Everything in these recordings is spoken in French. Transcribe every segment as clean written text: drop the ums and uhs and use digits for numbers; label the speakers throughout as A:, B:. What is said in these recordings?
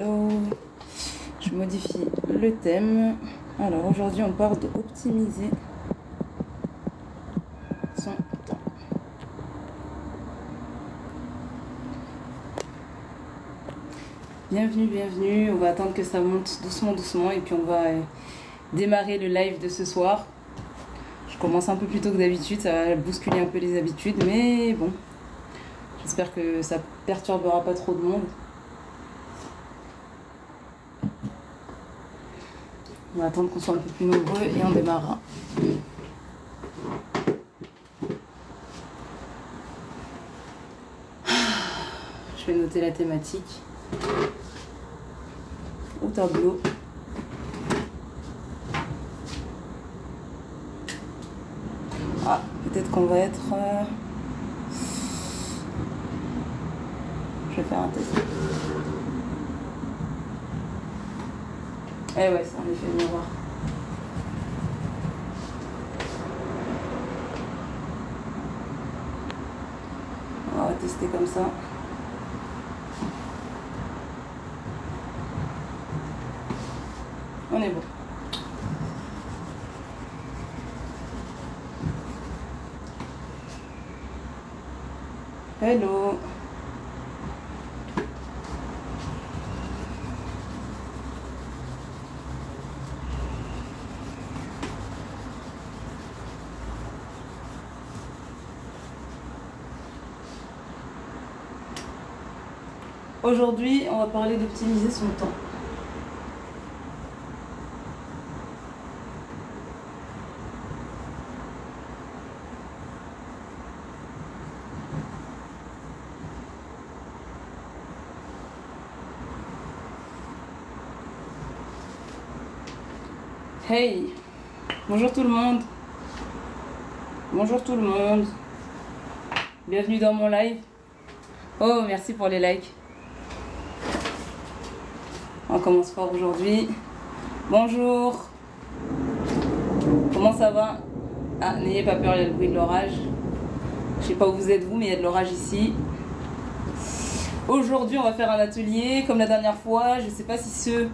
A: Hello, je modifie le thème. Alors aujourd'hui on parle d'optimiser son temps. Bienvenue, on va attendre que ça monte doucement et puis on va démarrer le live de ce soir. Je commence un peu plus tôt que d'habitude, ça va bousculer un peu les habitudes, mais bon, j'espère que ça perturbera pas trop de monde. On va attendre qu'on soit un peu plus nombreux et on démarrera. Je vais noter la thématique au tableau. Ah, peut-être qu'on va être... Je vais faire un test. Eh ouais, c'est un effet de miroir. On va tester comme ça. On est bon. Hello. Aujourd'hui, on va parler d'optimiser son temps. Hey, bonjour tout le monde. Bonjour tout le monde. Bienvenue dans mon live. Oh, merci pour les likes. On commence fort aujourd'hui. Bonjour. Comment ça va? Ah, n'ayez pas peur, il y a le bruit de l'orage. Je sais pas où vous êtes vous, mais il y a de l'orage ici. Aujourd'hui, on va faire un atelier comme la dernière fois. Je ne sais pas si ceux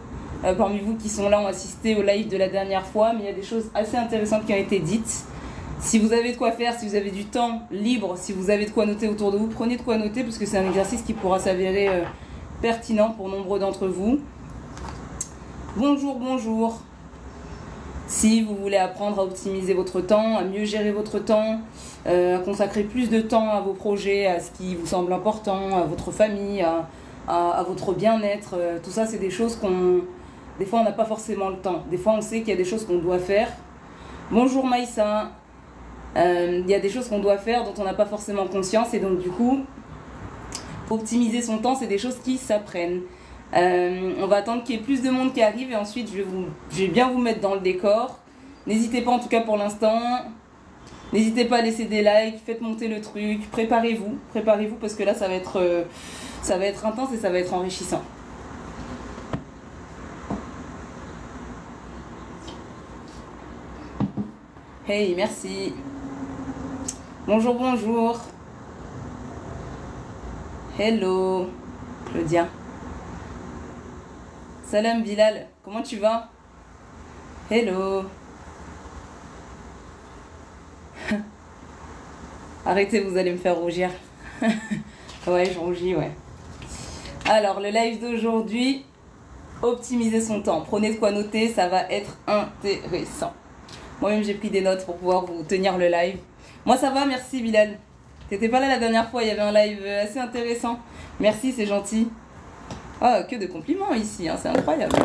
A: parmi vous qui sont là ont assisté au live de la dernière fois, mais il y a des choses assez intéressantes qui ont été dites. Si vous avez de quoi faire, si vous avez du temps libre, si vous avez de quoi noter autour de vous, prenez de quoi noter parce que c'est un exercice qui pourra s'avérer pertinent pour nombreux d'entre vous. Bonjour. Si vous voulez apprendre à optimiser votre temps, à mieux gérer votre temps, à consacrer plus de temps à vos projets, à ce qui vous semble important, à votre famille, à votre bien-être, tout ça c'est des choses des fois on n'a pas forcément le temps. Des fois on sait qu'il y a des choses qu'on doit faire. Bonjour Maïssa. Il y a des choses qu'on doit faire dont on n'a pas forcément conscience et donc du coup, optimiser son temps c'est des choses qui s'apprennent. On va attendre qu'il y ait plus de monde qui arrive et ensuite je vais bien vous mettre dans le décor. N'hésitez pas en tout cas pour l'instant. N'hésitez pas à laisser des likes, faites monter le truc, préparez-vous parce que là ça va être intense et ça va être enrichissant. Hey, merci. Bonjour. Hello, Claudia. Salam Bilal, comment tu vas? Hello. Arrêtez, vous allez me faire rougir. Ouais, je rougis, ouais. Alors, le live d'aujourd'hui, optimiser son temps. Prenez de quoi noter, ça va être intéressant. Moi-même, j'ai pris des notes pour pouvoir vous tenir le live. Moi, ça va, merci Bilal. T'étais pas là la dernière fois, il y avait un live assez intéressant. Merci, c'est gentil. Oh, que de compliments ici, hein, c'est incroyable.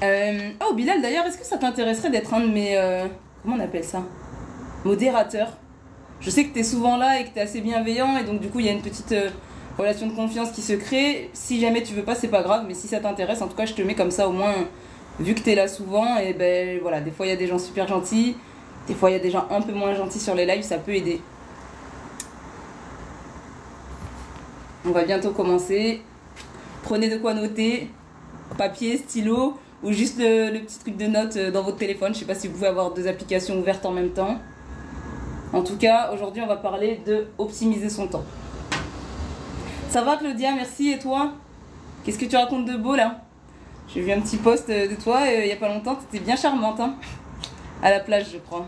A: Oh, Bilal, d'ailleurs, est-ce que ça t'intéresserait d'être un de mes... comment on appelle ça? Modérateurs. Je sais que t'es souvent là et que t'es assez bienveillant et donc du coup, il y a une petite relation de confiance qui se crée. Si jamais tu veux pas, c'est pas grave, mais si ça t'intéresse, en tout cas, je te mets comme ça au moins... Vu que t'es là souvent, et ben voilà, des fois il y a des gens super gentils, des fois il y a des gens un peu moins gentils sur les lives, ça peut aider. On va bientôt commencer. Prenez de quoi noter, papier, stylo, ou juste le petit truc de notes dans votre téléphone. Je sais pas si vous pouvez avoir deux applications ouvertes en même temps. En tout cas, aujourd'hui, on va parler de optimiser son temps. Ça va Claudia, merci, et toi? Qu'est-ce que tu racontes de beau là? J'ai vu un petit post de toi il y a pas longtemps, t'étais bien charmante, hein. À la plage, je crois.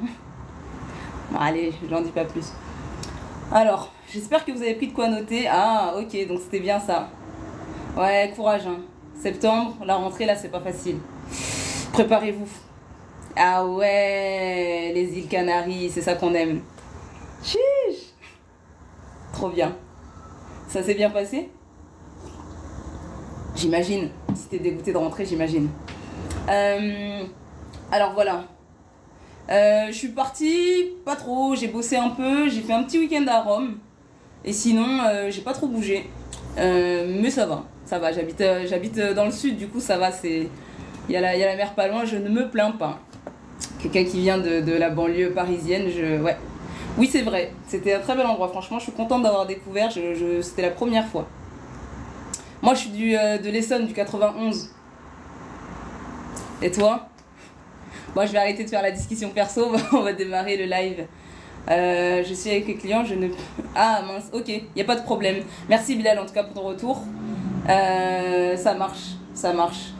A: Bon, allez, j'en dis pas plus. Alors, j'espère que vous avez pris de quoi noter. Ah, ok, donc c'était bien ça. Ouais, courage, hein. Septembre, la rentrée, là, c'est pas facile. Préparez-vous. Ah ouais, les îles Canaries, c'est ça qu'on aime. Chiche. Trop bien. Ça s'est bien passé? J'imagine. Si t'es dégoûté de rentrer, j'imagine. Alors voilà. Je suis partie, pas trop, j'ai bossé un peu, j'ai fait un petit week-end à Rome. Et sinon, j'ai pas trop bougé. Mais ça va, j'habite dans le sud, du coup ça va, il y a la mer pas loin, je ne me plains pas. Quelqu'un qui vient de la banlieue parisienne, ouais. Oui, c'est vrai, c'était un très bel endroit, franchement, je suis contente d'avoir découvert, c'était la première fois. Moi, je suis de l'Essonne, du 91. Et toi? Moi, je vais arrêter de faire la discussion perso, on va démarrer le live. Je suis avec les clients, je ne... Ah mince, ok, il n'y a pas de problème. Merci Bilal en tout cas pour ton retour. Ça marche, ça marche.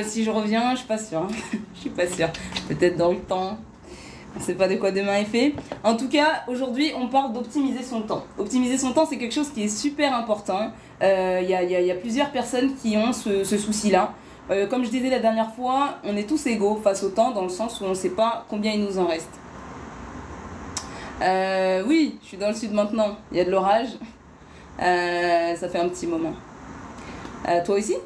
A: Si je reviens, je suis pas sûre. Je suis pas sûre. Peut-être dans le temps. On ne sait pas de quoi demain est fait. En tout cas, aujourd'hui, on parle d'optimiser son temps. Optimiser son temps, c'est quelque chose qui est super important. Il y a plusieurs personnes qui ont ce souci-là. Comme je disais la dernière fois, on est tous égaux face au temps, dans le sens où on ne sait pas combien il nous en reste. Oui, je suis dans le sud maintenant. Il y a de l'orage. Ça fait un petit moment. Toi aussi?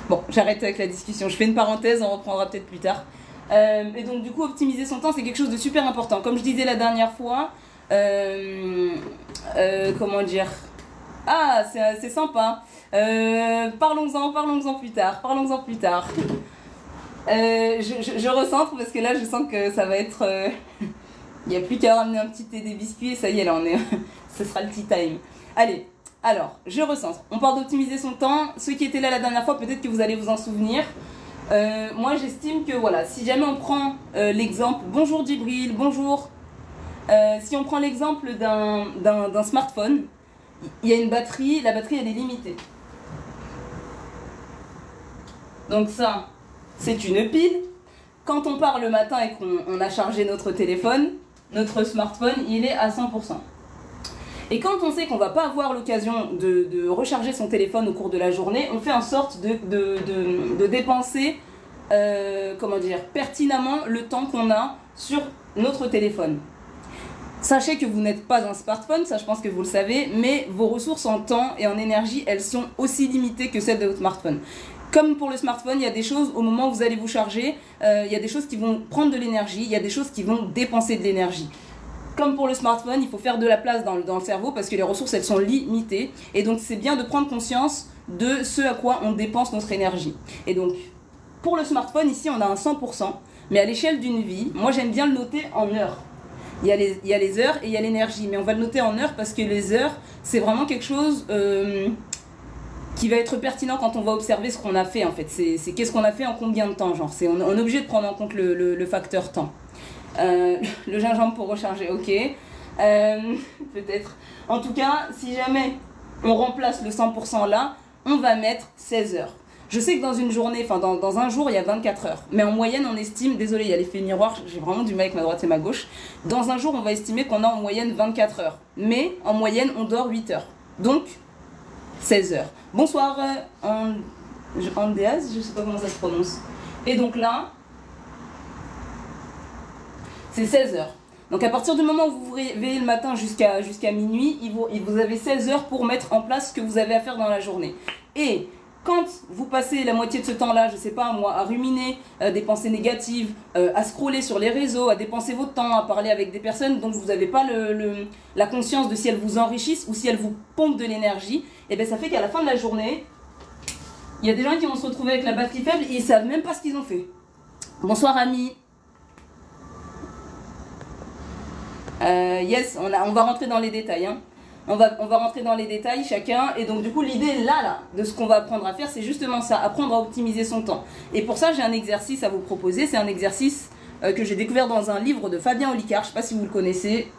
A: Bon, j'arrête avec la discussion. Je fais une parenthèse, on reprendra peut-être plus tard. Et donc du coup optimiser son temps c'est quelque chose de super important. Comme je disais la dernière fois, comment dire, ah c'est sympa, parlons-en plus tard, je recentre parce que là je sens que ça va être il n'y a plus qu'à ramener un petit thé, des biscuits et ça y est là ce sera le tea time. Allez, alors je recentre, on parle d'optimiser son temps. Ceux qui étaient là la dernière fois, peut-être que vous allez vous en souvenir. Moi j'estime que voilà, si jamais on prend l'exemple, bonjour Djibril, bonjour, si on prend l'exemple d'un smartphone, il y a une batterie, la batterie elle est limitée. Donc ça, c'est une pile. Quand on part le matin et qu'on a chargé notre téléphone, notre smartphone, il est à 100%. Et quand on sait qu'on va pas avoir l'occasion de recharger son téléphone au cours de la journée, on fait en sorte de dépenser, comment dire, pertinemment le temps qu'on a sur notre téléphone. Sachez que vous n'êtes pas un smartphone, ça je pense que vous le savez, mais vos ressources en temps et en énergie, elles sont aussi limitées que celles de votre smartphone. Comme pour le smartphone, il y a des choses, au moment où vous allez vous charger, il y a des choses qui vont prendre de l'énergie, il y a des choses qui vont dépenser de l'énergie. Comme pour le smartphone, il faut faire de la place dans le cerveau parce que les ressources, elles sont limitées. Et donc, c'est bien de prendre conscience de ce à quoi on dépense notre énergie. Et donc, pour le smartphone, ici, on a un 100%. Mais à l'échelle d'une vie, moi, j'aime bien le noter en heures. Il y a les heures et il y a l'énergie. Mais on va le noter en heures parce que les heures, c'est vraiment quelque chose qui va être pertinent quand on va observer ce qu'on a fait, en fait. C'est qu'est-ce qu'on a fait en combien de temps, genre. On est obligé de prendre en compte le facteur temps. Le gingembre pour recharger, ok. Peut-être. En tout cas, si jamais on remplace le 100% là, on va mettre 16 heures. Je sais que dans une journée, enfin dans un jour, il y a 24 heures. Mais en moyenne, on estime, désolé, il y a l'effet miroir, j'ai vraiment du mal avec ma droite et ma gauche. Dans un jour, on va estimer qu'on a en moyenne 24 heures. Mais en moyenne, on dort 8 heures. Donc, 16 heures. Bonsoir, Andéaz, je sais pas comment ça se prononce. Et donc là, c'est 16 heures. Donc à partir du moment où vous vous réveillez le matin jusqu'à minuit, vous avez 16 heures pour mettre en place ce que vous avez à faire dans la journée. Et quand vous passez la moitié de ce temps-là, je sais pas moi, à ruminer des pensées négatives, à scroller sur les réseaux, à dépenser votre temps, à parler avec des personnes dont vous n'avez pas la conscience de si elles vous enrichissent ou si elles vous pompent de l'énergie, et bien ça fait qu'à la fin de la journée, il y a des gens qui vont se retrouver avec la batterie faible et ils savent même pas ce qu'ils ont fait. Bonsoir Ami. Yes, on va rentrer dans les détails. Hein. On va rentrer dans les détails chacun. Et donc du coup l'idée là, de ce qu'on va apprendre à faire, c'est justement ça, apprendre à optimiser son temps. Et pour ça j'ai un exercice à vous proposer. C'est un exercice que j'ai découvert dans un livre de Fabien Olicard. Je ne sais pas si vous le connaissez.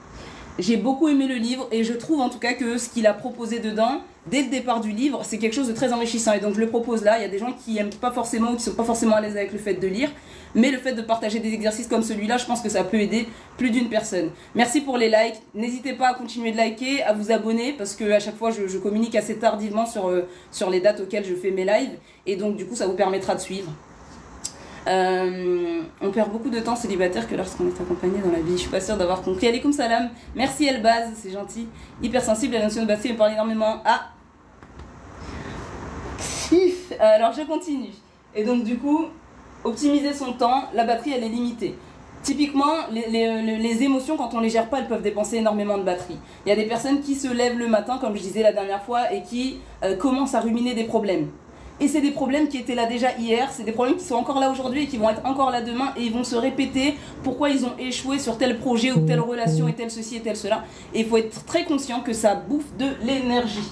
A: J'ai beaucoup aimé le livre et je trouve en tout cas que ce qu'il a proposé dedans, dès le départ du livre, c'est quelque chose de très enrichissant. Et donc je le propose là. Il y a des gens qui n'aiment pas forcément ou qui ne sont pas forcément à l'aise avec le fait de lire. Mais le fait de partager des exercices comme celui-là, je pense que ça peut aider plus d'une personne. Merci pour les likes. N'hésitez pas à continuer de liker, à vous abonner parce qu'à chaque fois, je communique assez tardivement sur les dates auxquelles je fais mes lives. Et donc du coup, ça vous permettra de suivre. On perd beaucoup de temps célibataire que lorsqu'on est accompagné dans la vie. Je suis pas sûre d'avoir compris. Alaykoum salam. Merci Elbaz, c'est gentil. Hypersensible à la notion de batterie, me parle énormément. Ah. Alors je continue. Et donc du coup, optimiser son temps, la batterie elle est limitée. Typiquement, les émotions, quand on les gère pas, elles peuvent dépenser énormément de batterie. Il y a des personnes qui se lèvent le matin, comme je disais la dernière fois, et qui commencent à ruminer des problèmes. Et c'est des problèmes qui étaient là déjà hier, c'est des problèmes qui sont encore là aujourd'hui et qui vont être encore là demain et ils vont se répéter pourquoi ils ont échoué sur tel projet ou telle relation et tel ceci et tel cela. Et il faut être très conscient que ça bouffe de l'énergie.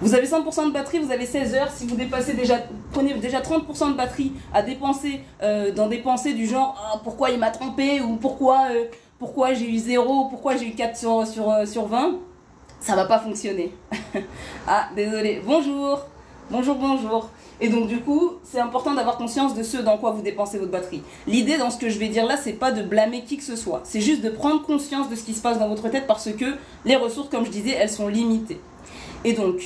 A: Vous avez 100% de batterie, vous avez 16 heures, si vous dépassez déjà, prenez déjà 30% de batterie à dépenser dans des pensées du genre ah, pourquoi il m'a trompé ou pourquoi j'ai eu 0, pourquoi j'ai eu 4 sur 20, ça va pas fonctionner. Ah, désolé, bonjour. Bonjour, bonjour. Et donc du coup, c'est important d'avoir conscience de ce dans quoi vous dépensez votre batterie. L'idée dans ce que je vais dire là, c'est pas de blâmer qui que ce soit. C'est juste de prendre conscience de ce qui se passe dans votre tête parce que les ressources, comme je disais, elles sont limitées. Et donc,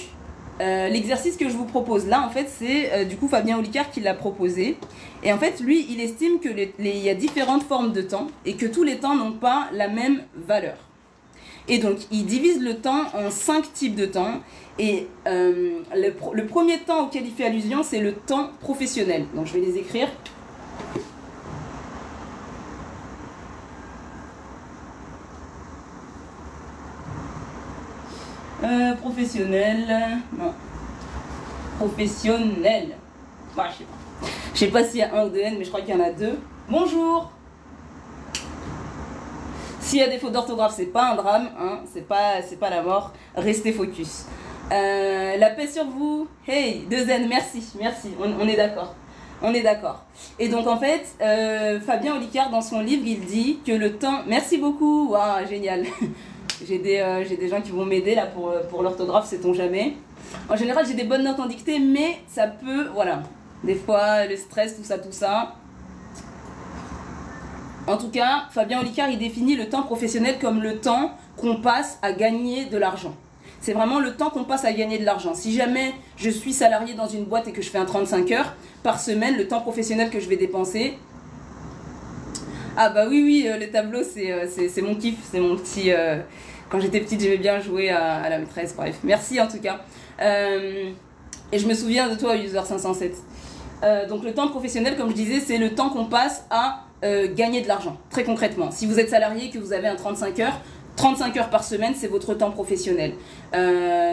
A: l'exercice que je vous propose là, en fait, c'est du coup Fabien Olicard qui l'a proposé. Et en fait, lui, il estime que il y a différentes formes de temps et que tous les temps n'ont pas la même valeur. Et donc, il divise le temps en 5 types de temps. Et le premier temps auquel il fait allusion, c'est le temps professionnel. Donc, je vais les écrire. Professionnel. Non. Professionnel. Bah, je sais pas. Je sais pas s'il y a un ou deux N, mais je crois qu'il y en a 2. Bonjour. S'il y a des fautes d'orthographe, c'est pas un drame, hein, c'est pas la mort. Restez focus. La paix sur vous. Hey, 2 N, merci, on est d'accord. On est d'accord. Et donc en fait, Fabien Olicard dans son livre, il dit que le temps... Merci beaucoup, waouh, génial. J'ai des gens qui vont m'aider là pour l'orthographe, sait-on jamais. En général, j'ai des bonnes notes en dictée, mais ça peut, voilà. Des fois, le stress, tout ça. En tout cas, Fabien Olicard, il définit le temps professionnel comme le temps qu'on passe à gagner de l'argent. C'est vraiment le temps qu'on passe à gagner de l'argent. Si jamais je suis salarié dans une boîte et que je fais un 35 heures par semaine, le temps professionnel que je vais dépenser... Ah bah oui, le tableau, c'est mon kiff, c'est mon petit... Quand j'étais petite, j'aimais bien jouer à la maîtresse, bref. Merci en tout cas. Et je me souviens de toi, User 507. Donc le temps professionnel, comme je disais, c'est le temps qu'on passe à gagner de l'argent, très concrètement. Si vous êtes salarié et que vous avez un 35 heures par semaine, c'est votre temps professionnel.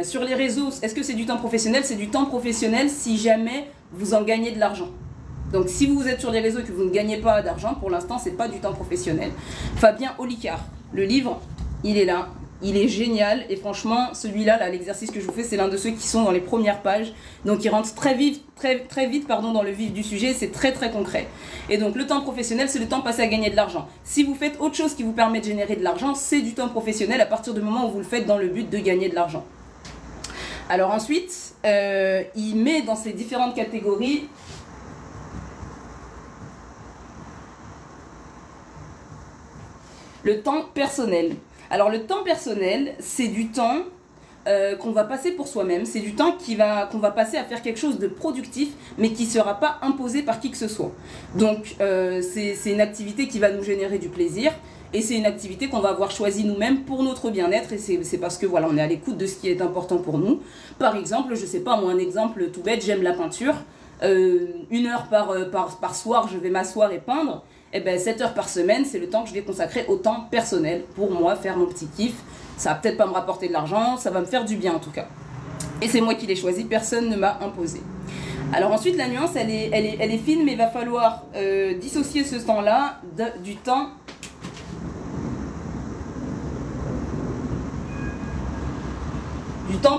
A: Sur les réseaux, est-ce que c'est du temps professionnel? C'est du temps professionnel si jamais vous en gagnez de l'argent. Donc si vous êtes sur les réseaux et que vous ne gagnez pas d'argent, pour l'instant, c'est pas du temps professionnel. Fabien Olicard, le livre, il est là. Il est génial et franchement, celui-là, là, l'exercice que je vous fais, c'est l'un de ceux qui sont dans les premières pages. Donc il rentre très vite dans le vif du sujet, c'est très concret. Et donc le temps professionnel, c'est le temps passé à gagner de l'argent. Si vous faites autre chose qui vous permet de générer de l'argent, c'est du temps professionnel à partir du moment où vous le faites dans le but de gagner de l'argent. Alors ensuite, il met dans ces différentes catégories... le temps personnel. Alors le temps personnel, c'est du temps qu'on va passer pour soi-même, c'est du temps qu'on va passer à faire quelque chose de productif, mais qui ne sera pas imposé par qui que ce soit. Donc c'est une activité qui va nous générer du plaisir, et c'est une activité qu'on va avoir choisie nous-mêmes pour notre bien-être, et c'est parce que voilà, on est à l'écoute de ce qui est important pour nous. Par exemple, je sais pas, moi un exemple tout bête, j'aime la peinture, 1 heure par soir, je vais m'asseoir et peindre. Et bien 7 heures par semaine, c'est le temps que je vais consacrer au temps personnel pour moi, faire mon petit kiff. Ça va peut-être pas me rapporter de l'argent, ça va me faire du bien en tout cas. Et c'est moi qui l'ai choisi, personne ne m'a imposé. Alors ensuite, la nuance, elle est fine, mais il va falloir dissocier ce temps-là du temps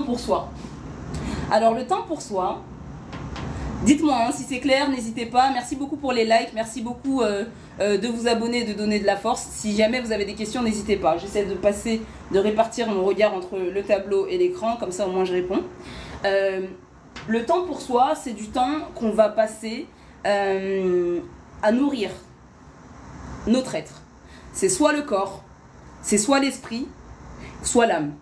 A: pour soi. Alors le temps pour soi... Dites-moi hein, si c'est clair, n'hésitez pas. Merci beaucoup pour les likes, merci beaucoup de vous abonner, de donner de la force. Si jamais vous avez des questions, n'hésitez pas. J'essaie de répartir mon regard entre le tableau et l'écran, comme ça au moins je réponds. Le temps pour soi, c'est du temps qu'on va passer à nourrir notre être. C'est soit le corps, c'est soit l'esprit, soit l'âme.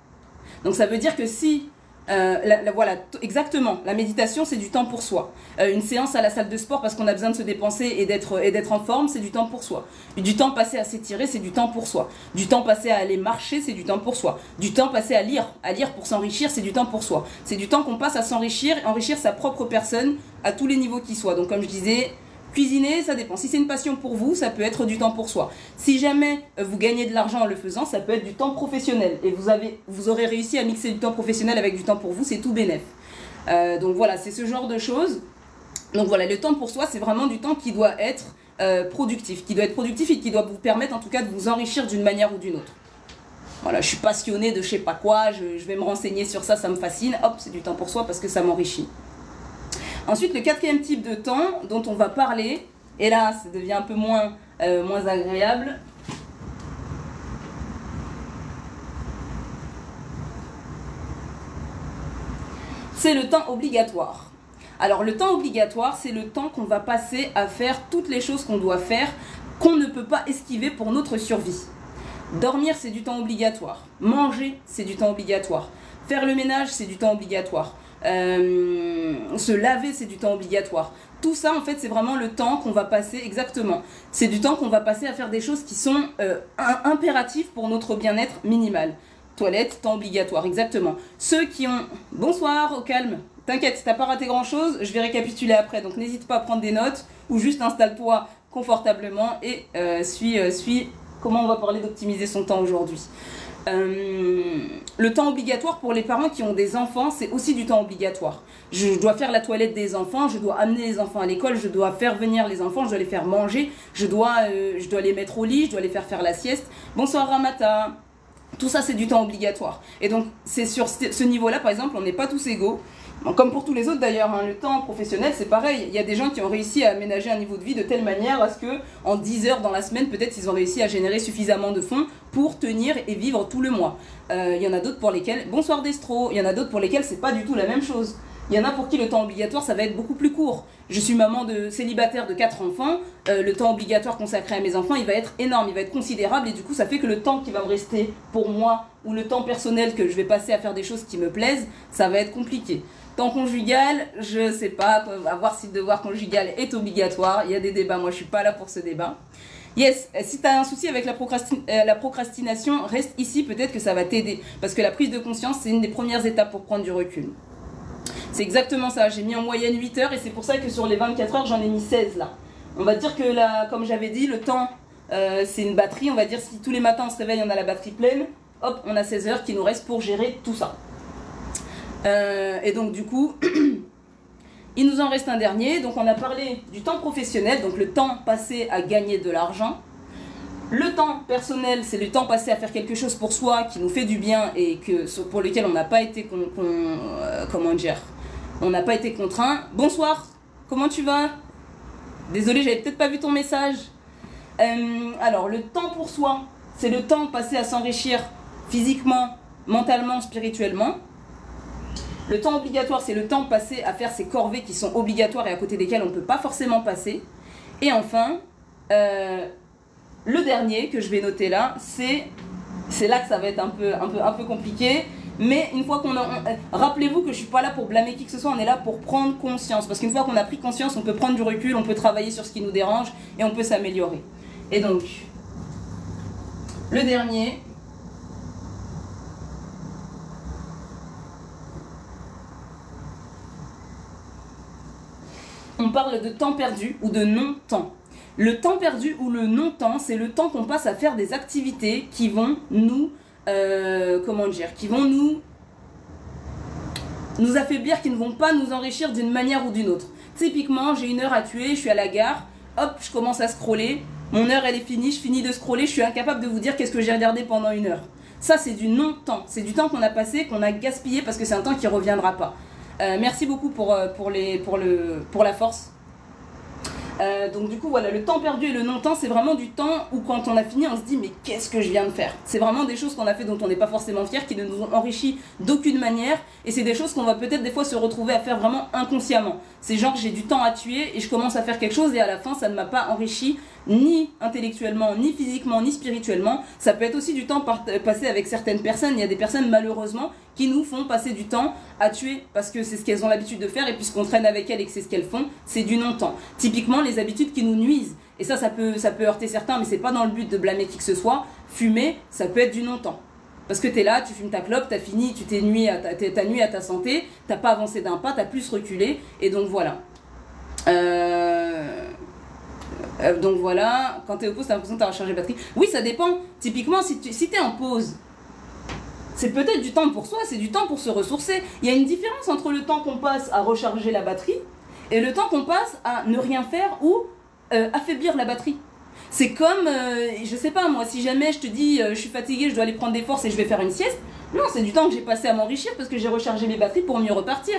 A: Donc ça veut dire que si, voilà, exactement, la méditation c'est du temps pour soi. Une séance à la salle de sport parce qu'on a besoin de se dépenser et d'être en forme, c'est du temps pour soi. Du temps passé à s'étirer, c'est du temps pour soi. Du temps passé à aller marcher, c'est du temps pour soi. Du temps passé à lire pour s'enrichir, c'est du temps pour soi. C'est du temps qu'on passe à s'enrichir, enrichir sa propre personne à tous les niveaux qui soient. Donc comme je disais, cuisiner, ça dépend. Si c'est une passion pour vous, ça peut être du temps pour soi. Si jamais vous gagnez de l'argent en le faisant, ça peut être du temps professionnel. Et vous aurez réussi à mixer du temps professionnel avec du temps pour vous, c'est tout bénef. Donc voilà, c'est ce genre de choses. Donc voilà, le temps pour soi, c'est vraiment du temps qui doit être productif. Qui doit être productif et qui doit vous permettre en tout cas de vous enrichir d'une manière ou d'une autre. Voilà, je suis passionnée de je sais pas quoi, je vais me renseigner sur ça, ça me fascine. Hop, c'est du temps pour soi parce que ça m'enrichit. Ensuite, le quatrième type de temps dont on va parler, et là, ça devient un peu moins agréable. C'est le temps obligatoire. Alors, le temps obligatoire, c'est le temps qu'on va passer à faire toutes les choses qu'on doit faire, qu'on ne peut pas esquiver pour notre survie. Dormir, c'est du temps obligatoire. Manger, c'est du temps obligatoire. Faire le ménage, c'est du temps obligatoire. Se laver, c'est du temps obligatoire. Tout ça, en fait, c'est vraiment le temps qu'on va passer, exactement. C'est du temps qu'on va passer à faire des choses qui sont impératives pour notre bien-être minimal. Toilette, temps obligatoire, exactement. Ceux qui ont... Bonsoir, au calme. T'inquiète, si t'as pas raté grand-chose, je vais récapituler après. Donc, n'hésite pas à prendre des notes ou juste installe-toi confortablement et suis comment on va parler d'optimiser son temps aujourd'hui. Le temps obligatoire pour les parents qui ont des enfants, c'est aussi du temps obligatoire. Je dois faire la toilette des enfants, je dois amener les enfants à l'école, je dois faire venir les enfants, je dois les faire manger, je dois les mettre au lit, je dois les faire la sieste. Bonsoir Ramata. Tout ça, c'est du temps obligatoire. Et donc, c'est sur ce niveau-là, par exemple, on n'est pas tous égaux. Comme pour tous les autres d'ailleurs, hein, le temps professionnel c'est pareil. Il y a des gens qui ont réussi à aménager un niveau de vie de telle manière à ce que en 10 heures dans la semaine, peut-être ils ont réussi à générer suffisamment de fonds pour tenir et vivre tout le mois. Il y en a d'autres pour lesquels, bonsoir Destro, il y en a d'autres pour lesquels c'est pas du tout la même chose. Il y en a pour qui le temps obligatoire ça va être beaucoup plus court. Je suis maman de célibataire de 4 enfants, le temps obligatoire consacré à mes enfants il va être énorme, il va être considérable et du coup ça fait que le temps qui va me rester pour moi ou le temps personnel que je vais passer à faire des choses qui me plaisent, ça va être compliqué. Temps conjugal, je sais pas, à voir si le devoir conjugal est obligatoire. Il y a des débats, moi je suis pas là pour ce débat. Yes, si tu as un souci avec la procrastination, reste ici, peut-être que ça va t'aider. Parce que la prise de conscience, c'est une des premières étapes pour prendre du recul. C'est exactement ça, j'ai mis en moyenne 8 heures et c'est pour ça que sur les 24 heures, j'en ai mis 16 là. On va dire que là, comme j'avais dit, le temps, c'est une batterie. On va dire si tous les matins on se réveille, on a la batterie pleine, hop, on a 16 heures qui nous restent pour gérer tout ça. Et donc du coup, il nous en reste un dernier. Donc on a parlé du temps professionnel, donc le temps passé à gagner de l'argent. Le temps personnel, c'est le temps passé à faire quelque chose pour soi qui nous fait du bien et pour lequel on n'a pas été on n'a pas été contraint. Bonsoir, comment tu vas? Désolée, j'avais peut-être pas vu ton message. Alors le temps pour soi, c'est le temps passé à s'enrichir physiquement, mentalement, spirituellement. Le temps obligatoire, c'est le temps passé à faire ces corvées qui sont obligatoires et à côté desquelles on ne peut pas forcément passer. Et enfin, le dernier que je vais noter là, c'est là que ça va être un peu compliqué. Mais une fois qu'on a... Rappelez-vous que je ne suis pas là pour blâmer qui que ce soit, on est là pour prendre conscience. Parce qu'une fois qu'on a pris conscience, on peut prendre du recul, on peut travailler sur ce qui nous dérange et on peut s'améliorer. Et donc, le dernier... On parle de temps perdu ou de non-temps. Le temps perdu ou le non-temps, c'est le temps qu'on passe à faire des activités qui vont nous, qui vont nous affaiblir, qui ne vont pas nous enrichir d'une manière ou d'une autre. Typiquement, j'ai une heure à tuer, je suis à la gare, hop, je commence à scroller, mon heure elle est finie, je finis de scroller, je suis incapable de vous dire qu'est-ce que j'ai regardé pendant une heure. Ça c'est du non-temps, c'est du temps qu'on a passé, qu'on a gaspillé parce que c'est un temps qui ne reviendra pas. Merci beaucoup pour la force. Donc du coup voilà, le temps perdu et le non-temps, c'est vraiment du temps où quand on a fini on se dit mais qu'est-ce que je viens de faire. C'est vraiment des choses qu'on a fait dont on n'est pas forcément fier, qui ne nous ont enrichi d'aucune manière, et c'est des choses qu'on va peut-être des fois se retrouver à faire vraiment inconsciemment. C'est genre j'ai du temps à tuer et je commence à faire quelque chose et à la fin ça ne m'a pas enrichi ni intellectuellement, ni physiquement, ni spirituellement. Ça peut être aussi du temps passé avec certaines personnes. Il y a des personnes malheureusement qui nous font passer du temps à tuer parce que c'est ce qu'elles ont l'habitude de faire, et puisqu'on traîne avec elles et que c'est ce qu'elles font, c'est du non-temps. Typiquement les habitudes qui nous nuisent, et ça peut heurter certains, mais c'est pas dans le but de blâmer qui que ce soit. Fumer, ça peut être du non-temps. Parce que tu es là, tu fumes ta clope, tu as fini, tu t'es nuit à ta santé, t'as pas avancé d'un pas, tu as plus reculé, et donc voilà. Donc voilà, quand tu es au pause, tu as l'impression que tu as rechargé la batterie. Oui, ça dépend. Typiquement, si tu es en pause, c'est peut-être du temps pour soi, c'est du temps pour se ressourcer. Il y a une différence entre le temps qu'on passe à recharger la batterie et le temps qu'on passe à ne rien faire ou affaiblir la batterie. C'est comme, je sais pas moi, si jamais je te dis je suis fatiguée, je dois aller prendre des forces et je vais faire une sieste, non, c'est du temps que j'ai passé à m'enrichir parce que j'ai rechargé mes batteries pour mieux repartir.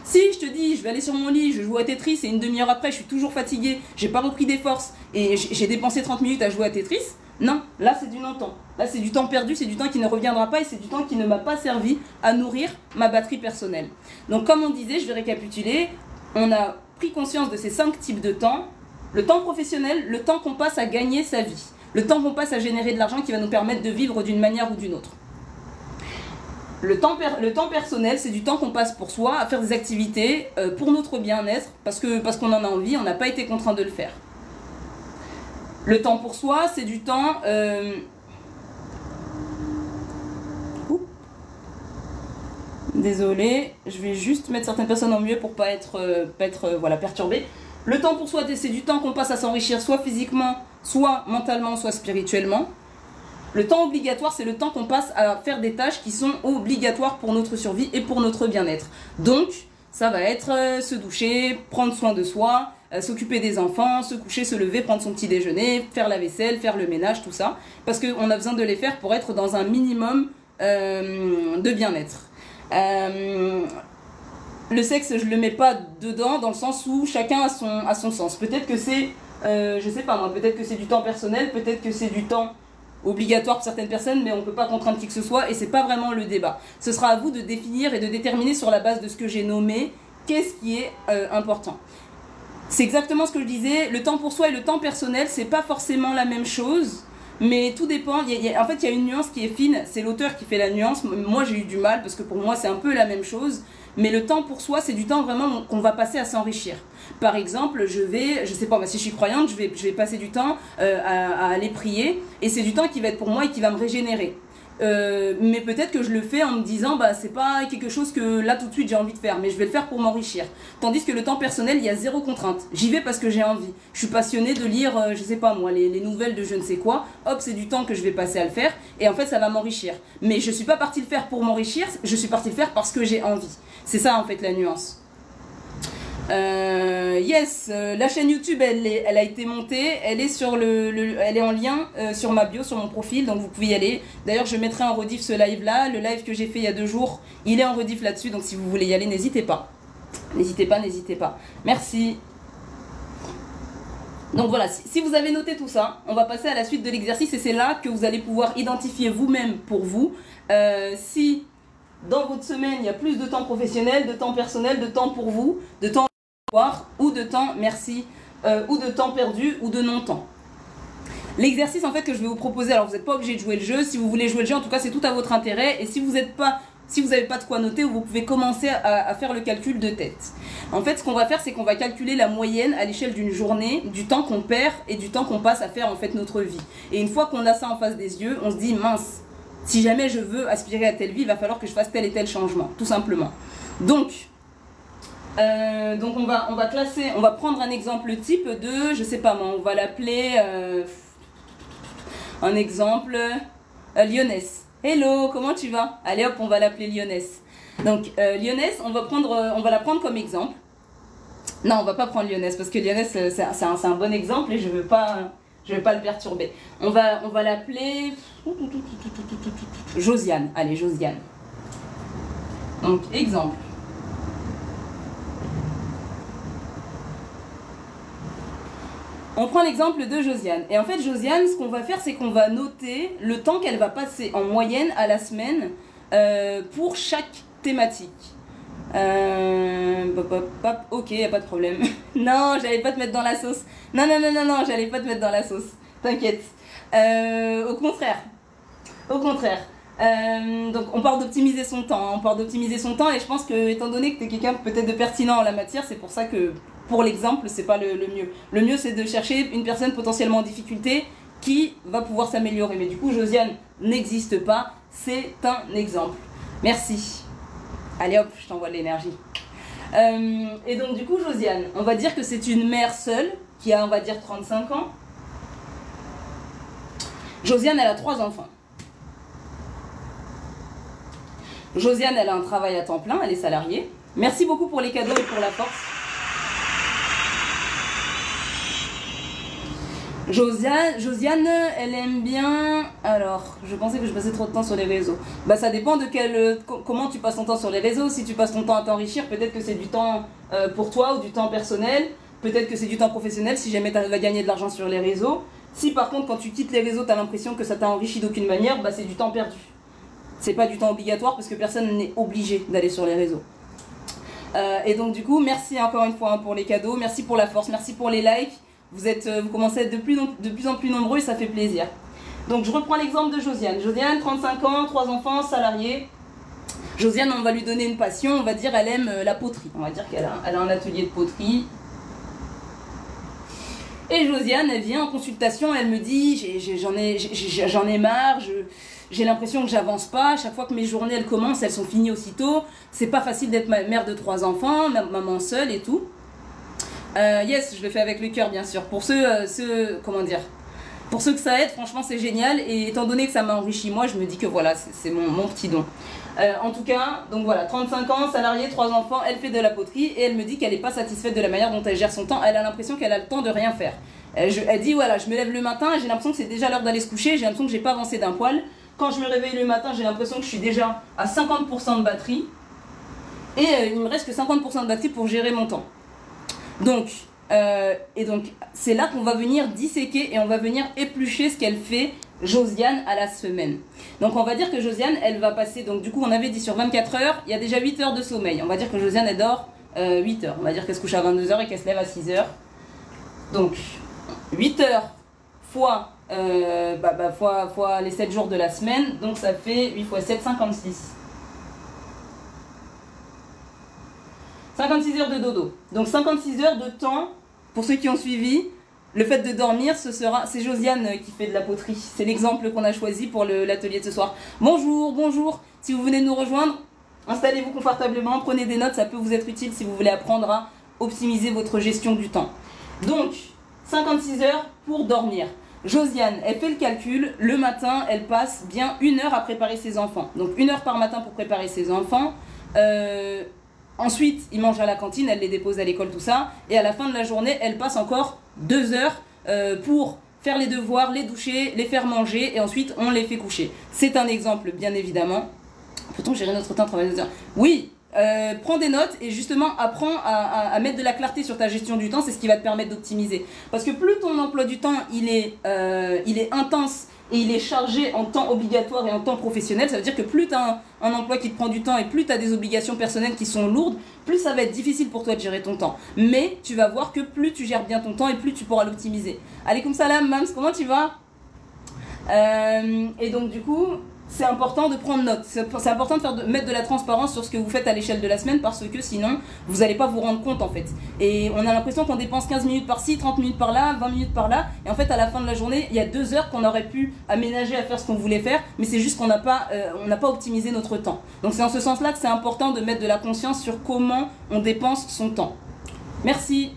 A: Si je te dis je vais aller sur mon lit, je joue à Tetris et une demi-heure après je suis toujours fatiguée, j'ai pas repris des forces et j'ai dépensé 30 minutes à jouer à Tetris, non, là c'est du non-temps. Là c'est du temps perdu, c'est du temps qui ne reviendra pas et c'est du temps qui ne m'a pas servi à nourrir ma batterie personnelle. Donc comme on disait, je vais récapituler, on a pris conscience de ces 5 types de temps. Le temps professionnel, le temps qu'on passe à gagner sa vie. Le temps qu'on passe à générer de l'argent qui va nous permettre de vivre d'une manière ou d'une autre. Le temps personnel, c'est du temps qu'on passe pour soi, à faire des activités pour notre bien-être, parce qu'on en a envie, on n'a pas été contraint de le faire. Le temps pour soi, c'est du temps... Désolée, je vais juste mettre certaines personnes en mieux pour pas être voilà, perturbée. Le temps pour soi, c'est du temps qu'on passe à s'enrichir soit physiquement, soit mentalement, soit spirituellement. Le temps obligatoire, c'est le temps qu'on passe à faire des tâches qui sont obligatoires pour notre survie et pour notre bien-être. Donc, ça va être se doucher, prendre soin de soi, s'occuper des enfants, se coucher, se lever, prendre son petit déjeuner, faire la vaisselle, faire le ménage, tout ça. Parce qu'on a besoin de les faire pour être dans un minimum de bien-être. Le sexe, je le mets pas dedans dans le sens où chacun a son sens. Peut-être que c'est, je sais pas moi, peut-être que c'est du temps personnel, peut-être que c'est du temps obligatoire pour certaines personnes, mais on peut pas contraindre qui que ce soit et c'est pas vraiment le débat. Ce sera à vous de définir et de déterminer sur la base de ce que j'ai nommé, qu'est-ce qui est important. C'est exactement ce que je disais, le temps pour soi et le temps personnel, c'est pas forcément la même chose. Mais tout dépend, en fait il y a une nuance qui est fine, c'est l'auteur qui fait la nuance, moi j'ai eu du mal parce que pour moi c'est un peu la même chose, mais le temps pour soi c'est du temps vraiment qu'on va passer à s'enrichir. Par exemple, je sais pas, si je suis croyante, je vais passer du temps à aller prier, et c'est du temps qui va être pour moi et qui va me régénérer. Mais peut-être que je le fais en me disant c'est pas quelque chose que là tout de suite j'ai envie de faire, mais je vais le faire pour m'enrichir. Tandis que le temps personnel, il y a zéro contrainte, j'y vais parce que j'ai envie. Je suis passionnée de lire je sais pas moi, les nouvelles de je ne sais quoi, hop, c'est du temps que je vais passer à le faire et en fait ça va m'enrichir. Mais je suis pas partie le faire pour m'enrichir, je suis partie le faire parce que j'ai envie. C'est ça en fait la nuance. La chaîne YouTube elle a été montée, elle est sur elle est en lien sur ma bio, sur mon profil, donc vous pouvez y aller. D'ailleurs je mettrai en rediff ce live là, le live que j'ai fait il y a 2 jours, il est en rediff là-dessus, donc si vous voulez y aller, n'hésitez pas. N'hésitez pas. Merci. Donc voilà, si vous avez noté tout ça, on va passer à la suite de l'exercice et c'est là que vous allez pouvoir identifier vous-même pour vous si dans votre semaine il y a plus de temps professionnel, de temps personnel, de temps pour vous, de temps ou de temps, ou de temps perdu ou de non-temps. L'exercice en fait que je vais vous proposer, alors vous n'êtes pas obligé de jouer le jeu, si vous voulez jouer le jeu en tout cas c'est tout à votre intérêt, et si vous n'avez pas de quoi noter, vous pouvez commencer à faire le calcul de tête. En fait ce qu'on va faire c'est qu'on va calculer la moyenne à l'échelle d'une journée, du temps qu'on perd et du temps qu'on passe à faire en fait notre vie. Et une fois qu'on a ça en face des yeux, on se dit mince, si jamais je veux aspirer à telle vie, il va falloir que je fasse tel et tel changement, tout simplement. Donc on va classer, on va prendre un exemple type de, je sais pas moi, on va l'appeler un exemple Lyonès. Hello, comment tu vas? Allez hop, on va l'appeler Lyonès. Donc Lyonès, on va la prendre comme exemple. Non, on va pas prendre Lyonès parce que Lyonès c'est un bon exemple et je veux pas le perturber. On va l'appeler Josiane. Allez, Josiane. Donc exemple. On prend l'exemple de Josiane. Et en fait, Josiane, ce qu'on va faire, c'est qu'on va noter le temps qu'elle va passer en moyenne à la semaine pour chaque thématique. Ok, y a pas de problème. Non, j'allais pas te mettre dans la sauce. Non, j'allais pas te mettre dans la sauce. T'inquiète. Au contraire. Donc on parle d'optimiser son temps. Et je pense que, étant donné que tu es quelqu'un peut-être de pertinent en la matière, c'est pour ça que, pour l'exemple, c'est pas le mieux. Le mieux, c'est de chercher une personne potentiellement en difficulté qui va pouvoir s'améliorer. Mais du coup, Josiane n'existe pas. C'est un exemple. Merci. Allez hop, je t'envoie de l'énergie. Et donc du coup, Josiane, on va dire que c'est une mère seule qui a, on va dire, 35 ans. Josiane, elle a 3 enfants. Josiane, elle a un travail à temps plein, elle est salariée. Merci beaucoup pour les cadeaux et pour la force. Josiane, elle aime bien... Alors, je pensais que je passais trop de temps sur les réseaux. Bah, ça dépend de comment tu passes ton temps sur les réseaux. Si tu passes ton temps à t'enrichir, peut-être que c'est du temps pour toi ou du temps personnel. Peut-être que c'est du temps professionnel si jamais tu arrives à gagner de l'argent sur les réseaux. Si par contre, quand tu quittes les réseaux, tu as l'impression que ça t'a enrichi d'aucune manière, bah, c'est du temps perdu. C'est pas du temps obligatoire parce que personne n'est obligé d'aller sur les réseaux. Et donc du coup, merci encore une fois pour les cadeaux, merci pour la force, merci pour les likes. Vous commencez à être de plus en plus nombreux et ça fait plaisir. Donc je reprends l'exemple de Josiane. Josiane, 35 ans, 3 enfants, salariée. Josiane, on va lui donner une passion, on va dire elle aime la poterie. On va dire qu'elle a un atelier de poterie. Et Josiane, elle vient en consultation, elle me dit, j'en ai marre, j'ai l'impression que j'avance pas, chaque fois que mes journées elles commencent, elles sont finies aussitôt. C'est pas facile d'être mère de 3 enfants, maman seule et tout. Yes, je le fais avec le cœur bien sûr. Pour pour ceux que ça aide, franchement c'est génial. Et étant donné que ça m'a enrichi moi, je me dis que voilà, c'est mon petit don. En tout cas, donc voilà, 35 ans, salariée, 3 enfants, elle fait de la poterie et elle me dit qu'elle n'est pas satisfaite de la manière dont elle gère son temps. Elle a l'impression qu'elle a le temps de rien faire. Elle dit voilà, je me lève le matin, j'ai l'impression que c'est déjà l'heure d'aller se coucher, j'ai l'impression que j'ai pas avancé d'un poil. Quand je me réveille le matin, j'ai l'impression que je suis déjà à 50% de batterie. Et il me reste que 50% de batterie pour gérer mon temps. Donc, c'est là qu'on va venir disséquer et on va venir éplucher ce qu'elle fait, Josiane, à la semaine. Donc, on va dire que Josiane, elle va passer, donc du coup, on avait dit sur 24 heures, il y a déjà 8 heures de sommeil. On va dire que Josiane, elle dort 8 heures. On va dire qu'elle se couche à 22 heures et qu'elle se lève à 6 heures. Donc, 8 heures fois, fois les 7 jours de la semaine, donc ça fait 8 fois 7, 56. 56 heures de dodo. Donc 56 heures de temps, pour ceux qui ont suivi, le fait de dormir, c'est Josiane qui fait de la poterie. C'est l'exemple qu'on a choisi pour l'atelier de ce soir. Bonjour. Si vous venez nous rejoindre, installez-vous confortablement, prenez des notes, ça peut vous être utile si vous voulez apprendre à optimiser votre gestion du temps. Donc, 56 heures pour dormir. Josiane, elle fait le calcul, le matin, elle passe bien 1 heure à préparer ses enfants. Donc 1 heure par matin pour préparer ses enfants. Ensuite, ils mangent à la cantine, elle les dépose à l'école, tout ça. Et à la fin de la journée, elle passe encore 2 heures pour faire les devoirs, les doucher, les faire manger. Et ensuite, on les fait coucher. C'est un exemple, bien évidemment. Peut-on gérer notre temps, travailler 2 heures? Oui, prends des notes et justement, apprends à mettre de la clarté sur ta gestion du temps. C'est ce qui va te permettre d'optimiser. Parce que plus ton emploi du temps, il est intense, et il est chargé en temps obligatoire et en temps professionnel, ça veut dire que plus tu as un emploi qui te prend du temps et plus tu as des obligations personnelles qui sont lourdes, plus ça va être difficile pour toi de gérer ton temps. Mais tu vas voir que plus tu gères bien ton temps et plus tu pourras l'optimiser. Allez, comme ça là, Mams, comment tu vas? Et donc du coup, c'est important de prendre note. C'est important de mettre de la transparence sur ce que vous faites à l'échelle de la semaine parce que sinon, vous n'allez pas vous rendre compte en fait. Et on a l'impression qu'on dépense 15 minutes par-ci, 30 minutes par-là, 20 minutes par-là. Et en fait, à la fin de la journée, il y a 2 heures qu'on aurait pu aménager à faire ce qu'on voulait faire. Mais c'est juste qu'on n'a pas optimisé notre temps. Donc c'est en ce sens-là que c'est important de mettre de la conscience sur comment on dépense son temps. Merci.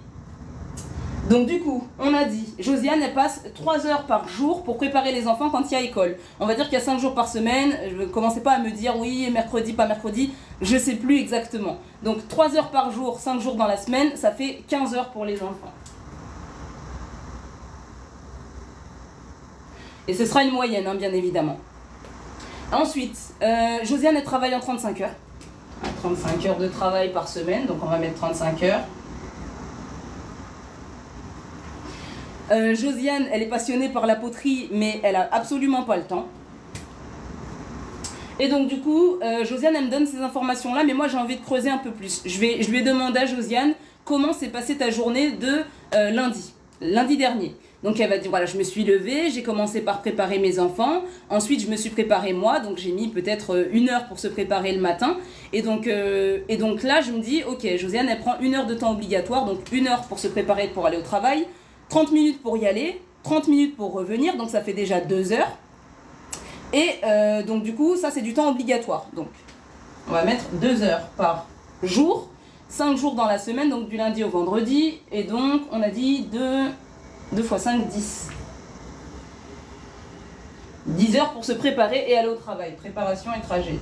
A: Donc du coup, on a dit, Josiane, elle passe 3 heures par jour pour préparer les enfants quand il y a école. On va dire qu'il y a 5 jours par semaine. Ne commencez pas à me dire oui, mercredi, pas mercredi. Je ne sais plus exactement. Donc 3 heures par jour, 5 jours dans la semaine, ça fait 15 heures pour les enfants. Et ce sera une moyenne, hein, bien évidemment. Ensuite, Josiane, elle travaille en 35 heures. 35 heures de travail par semaine, donc on va mettre 35 heures. Josiane, elle est passionnée par la poterie, mais elle a absolument pas le temps. Et donc du coup, Josiane, elle me donne ces informations-là, mais moi j'ai envie de creuser un peu plus. Je lui ai demandé à Josiane comment s'est passée ta journée de lundi dernier. Donc elle va dire, voilà, je me suis levée, j'ai commencé par préparer mes enfants, ensuite je me suis préparée moi, donc j'ai mis peut-être 1 heure pour se préparer le matin. Et donc là, je me dis, ok, Josiane, elle prend 1 heure de temps obligatoire, donc 1 heure pour se préparer pour aller au travail, 30 minutes pour y aller, 30 minutes pour revenir, donc ça fait déjà 2 heures. Et donc du coup, ça c'est du temps obligatoire. Donc on va mettre 2 heures par jour, 5 jours dans la semaine, donc du lundi au vendredi. Et donc on a dit 2 fois 5, 10. 10 heures pour se préparer et aller au travail. Préparation et trajet.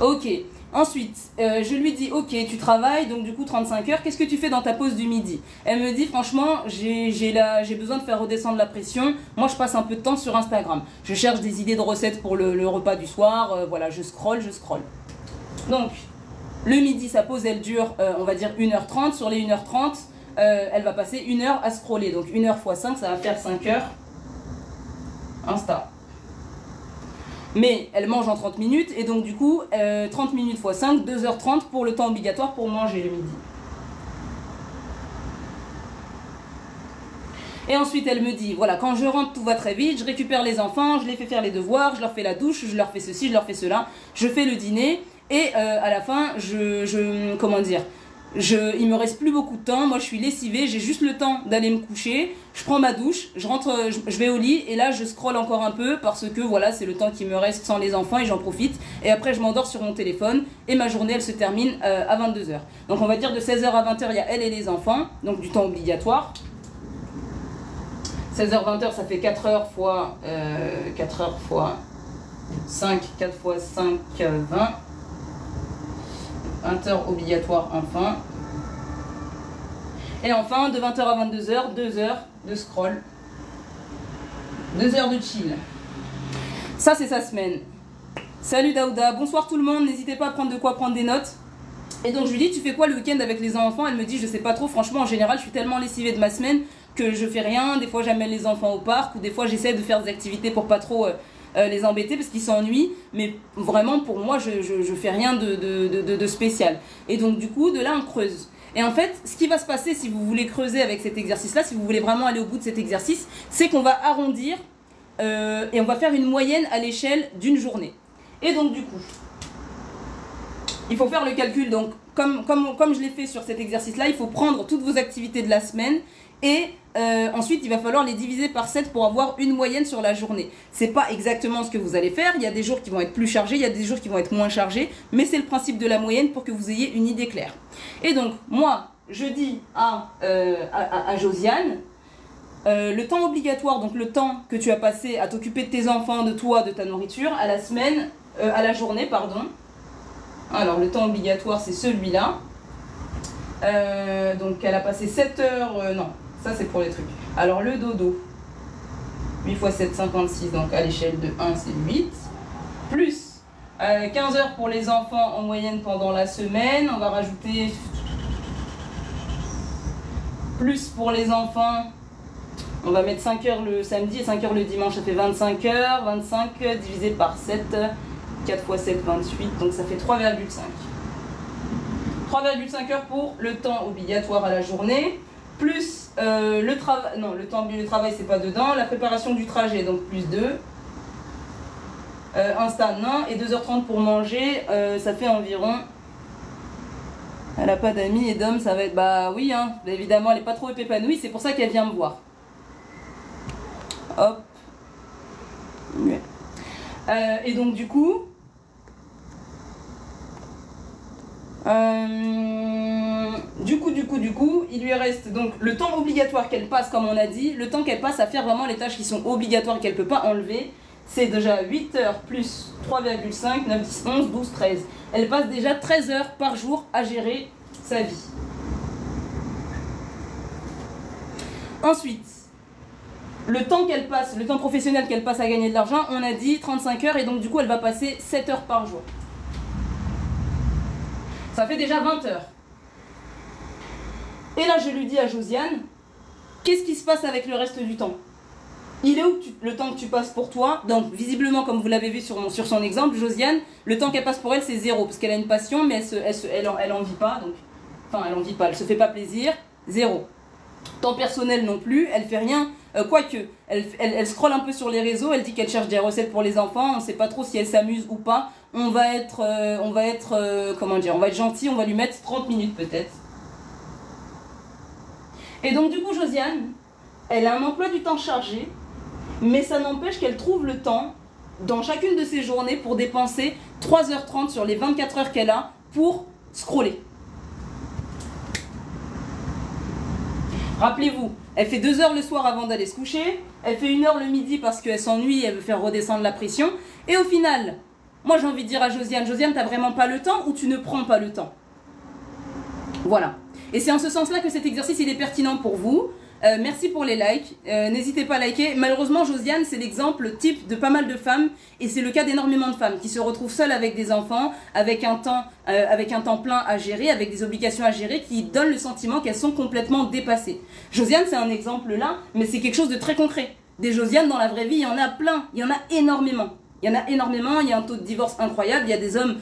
A: Ok. Ensuite, je lui dis, ok, tu travailles, donc du coup 35 heures, qu'est-ce que tu fais dans ta pause du midi? Elle me dit, franchement, j'ai besoin de faire redescendre la pression. Moi, je passe un peu de temps sur Instagram. Je cherche des idées de recettes pour le repas du soir. Voilà, je scrolle. Donc, le midi, sa pause, elle dure, on va dire 1h30. Sur les 1h30, elle va passer 1 heure à scroller. Donc 1 heure x 5, ça va faire 5 heures Insta. Mais elle mange en 30 minutes et donc du coup, 30 minutes x 5, 2h30 pour le temps obligatoire pour manger le midi. Et ensuite, elle me dit, voilà, quand je rentre, tout va très vite, je récupère les enfants, je les fais faire les devoirs, je leur fais la douche, je leur fais ceci, je leur fais cela, je fais le dîner et à la fin, comment dire, il me reste plus beaucoup de temps, moi je suis lessivée, j'ai juste le temps d'aller me coucher, je prends ma douche, je rentre, je vais au lit et là je scrolle encore un peu parce que voilà, c'est le temps qui me reste sans les enfants et j'en profite et après je m'endors sur mon téléphone et ma journée elle se termine à 22h. Donc on va dire de 16h à 20h il y a elle et les enfants, donc du temps obligatoire. 16h-20h ça fait 4h fois 4h fois 5, 4 fois 5, 20. 20h obligatoire enfin. Et enfin, de 20h à 22h, 2 heures de scroll. 2 heures de chill. Ça, c'est sa semaine. Salut Daouda, bonsoir tout le monde. N'hésitez pas à prendre de quoi prendre des notes. Et donc, je lui dis, tu fais quoi le week-end avec les enfants? Elle me dit, je sais pas trop. Franchement, en général, je suis tellement lessivée de ma semaine que je fais rien. Des fois, j'amène les enfants au parc ou des fois, j'essaie de faire des activités pour pas trop les embêter parce qu'ils s'ennuient, mais vraiment pour moi je fais rien de spécial. Et donc du coup de là on creuse. Et en fait ce qui va se passer si vous voulez creuser avec cet exercice là, si vous voulez vraiment aller au bout de cet exercice, c'est qu'on va arrondir et on va faire une moyenne à l'échelle d'une journée. Et donc du coup il faut faire le calcul, donc comme je l'ai fait sur cet exercice là, il faut prendre toutes vos activités de la semaine et ensuite il va falloir les diviser par 7 pour avoir une moyenne sur la journée. C'est pas exactement ce que vous allez faire, il y a des jours qui vont être plus chargés, il y a des jours qui vont être moins chargés, mais c'est le principe de la moyenne pour que vous ayez une idée claire. Et donc moi je dis à Josiane, le temps obligatoire, donc le temps que tu as passé à t'occuper de tes enfants, de toi, de ta nourriture, à la semaine, à la journée pardon. Alors le temps obligatoire c'est celui-là. Donc elle a passé 7 heures, non, ça c'est pour les trucs. Alors le dodo, 8 x 7, 56, donc à l'échelle de 1 c'est 8. Plus 15 heures pour les enfants en moyenne pendant la semaine, on va rajouter plus pour les enfants, on va mettre 5 heures le samedi et 5 heures le dimanche, ça fait 25 heures, 25 divisé par 7, 4 x 7, 28, donc ça fait 3,5. 3,5 heures pour le temps obligatoire à la journée, plus le travail, non, le travail c'est pas dedans, la préparation du trajet, donc plus 2, Insta, non, et 2h30 pour manger, ça fait environ, elle a pas d'amis et d'hommes, ça va être, bah oui, hein, évidemment elle est pas trop épanouie, c'est pour ça qu'elle vient me voir. Hop. Et donc du coup, il lui reste donc le temps obligatoire qu'elle passe, comme on a dit, le temps qu'elle passe à faire vraiment les tâches qui sont obligatoires et qu'elle ne peut pas enlever, c'est déjà 8 heures plus 3,5, 9, 10, 11, 12, 13. Elle passe déjà 13 heures par jour à gérer sa vie. Ensuite, le temps qu'elle passe, le temps professionnel qu'elle passe à gagner de l'argent, on a dit 35 heures et donc du coup elle va passer 7 heures par jour. Ça fait déjà 20 heures. Et là, je lui dis à Josiane, qu'est-ce qui se passe avec le reste du temps? Il est où le temps que tu passes pour toi? Donc, visiblement, comme vous l'avez vu sur son exemple, Josiane, le temps qu'elle passe pour elle, c'est 0, parce qu'elle a une passion, mais elle en vit pas. Donc, enfin, elle en vit pas, elle se fait pas plaisir, 0. Temps personnel non plus, elle fait rien. Quoique, elle scrolle un peu sur les réseaux, elle dit qu'elle cherche des recettes pour les enfants, on ne sait pas trop si elle s'amuse ou pas. On va être gentil, on va lui mettre 30 minutes peut-être. Et donc du coup, Josiane, elle a un emploi du temps chargé, mais ça n'empêche qu'elle trouve le temps, dans chacune de ses journées, pour dépenser 3h30 sur les 24 heures qu'elle a pour scroller. Rappelez-vous, elle fait 2 heures le soir avant d'aller se coucher, elle fait 1 heure le midi parce qu'elle s'ennuie, elle veut faire redescendre la pression, et au final, moi j'ai envie de dire à Josiane, Josiane, t'as vraiment pas le temps ou tu ne prends pas le temps? Voilà. Et c'est en ce sens-là que cet exercice il est pertinent pour vous. Merci pour les likes, n'hésitez pas à liker. Malheureusement, Josiane, c'est l'exemple type de pas mal de femmes, et c'est le cas d'énormément de femmes qui se retrouvent seules avec des enfants, avec un temps plein à gérer, avec des obligations à gérer, qui donnent le sentiment qu'elles sont complètement dépassées. Josiane, c'est un exemple là, mais c'est quelque chose de très concret. Des Josiane dans la vraie vie, il y en a plein, il y en a énormément. Il y en a énormément, il y a un taux de divorce incroyable, il y a des hommes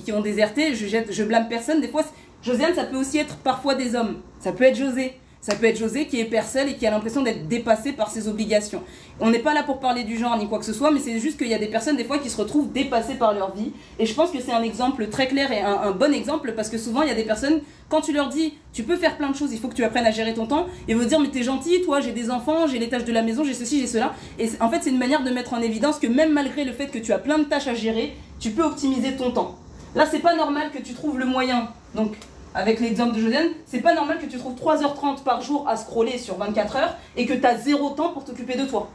A: qui ont déserté, je blâme personne. Des fois, Josiane, ça peut aussi être parfois des hommes, ça peut être José. Ça peut être José qui est père seul et qui a l'impression d'être dépassé par ses obligations. On n'est pas là pour parler du genre ni quoi que ce soit, mais c'est juste qu'il y a des personnes des fois qui se retrouvent dépassées par leur vie. Et je pense que c'est un exemple très clair et un bon exemple, parce que souvent il y a des personnes, quand tu leur dis tu peux faire plein de choses, il faut que tu apprennes à gérer ton temps, ils vont te dire mais t'es gentil, toi j'ai des enfants, j'ai les tâches de la maison, j'ai ceci, j'ai cela. Et en fait c'est une manière de mettre en évidence que même malgré le fait que tu as plein de tâches à gérer, tu peux optimiser ton temps. Là c'est pas normal que tu trouves le moyen. Donc avec l'exemple de Josiane, c'est pas normal que tu trouves 3h30 par jour à scroller sur 24 heures et que tu as 0 temps pour t'occuper de toi.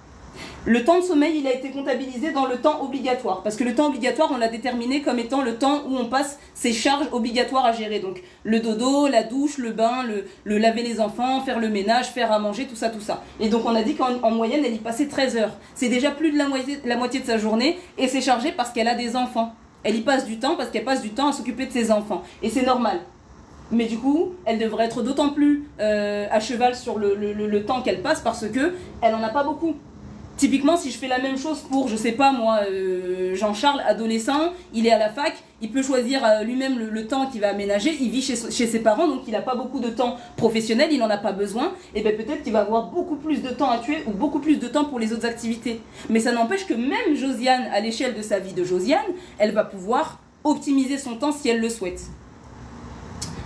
A: Le temps de sommeil, il a été comptabilisé dans le temps obligatoire. Parce que le temps obligatoire, on l'a déterminé comme étant le temps où on passe ses charges obligatoires à gérer. Donc le dodo, la douche, le bain, le laver les enfants, faire le ménage, faire à manger, tout ça, tout ça. Et donc on a dit qu'en moyenne, elle y passait 13 heures. C'est déjà plus de la moitié de sa journée et c'est chargé parce qu'elle a des enfants. Elle y passe du temps parce qu'elle passe du temps à s'occuper de ses enfants. Et c'est normal. Mais du coup, elle devrait être d'autant plus à cheval sur le temps qu'elle passe parce que elle en a pas beaucoup. Typiquement, si je fais la même chose pour, je sais pas moi, Jean-Charles, adolescent, il est à la fac, il peut choisir lui-même le temps qu'il va aménager, il vit chez ses parents, donc il n'a pas beaucoup de temps professionnel, il n'en a pas besoin, et bien peut-être qu'il va avoir beaucoup plus de temps à tuer ou beaucoup plus de temps pour les autres activités. Mais ça n'empêche que même Josiane, à l'échelle de sa vie de Josiane, elle va pouvoir optimiser son temps si elle le souhaite.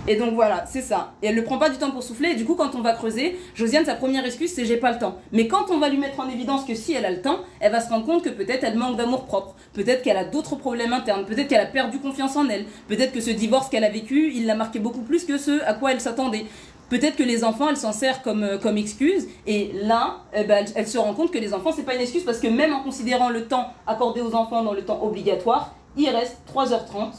A: Et donc voilà, c'est ça. Et elle ne prend pas du temps pour souffler. Et du coup, quand on va creuser, Josiane, sa première excuse, c'est j'ai pas le temps. Mais quand on va lui mettre en évidence que si elle a le temps, elle va se rendre compte que peut-être elle manque d'amour propre. Peut-être qu'elle a d'autres problèmes internes. Peut-être qu'elle a perdu confiance en elle. Peut-être que ce divorce qu'elle a vécu, il l'a marqué beaucoup plus que ce à quoi elle s'attendait. Peut-être que les enfants, elle s'en sert comme excuse. Et là, elle se rend compte que les enfants, c'est pas une excuse parce que même en considérant le temps accordé aux enfants dans le temps obligatoire, il reste 3h30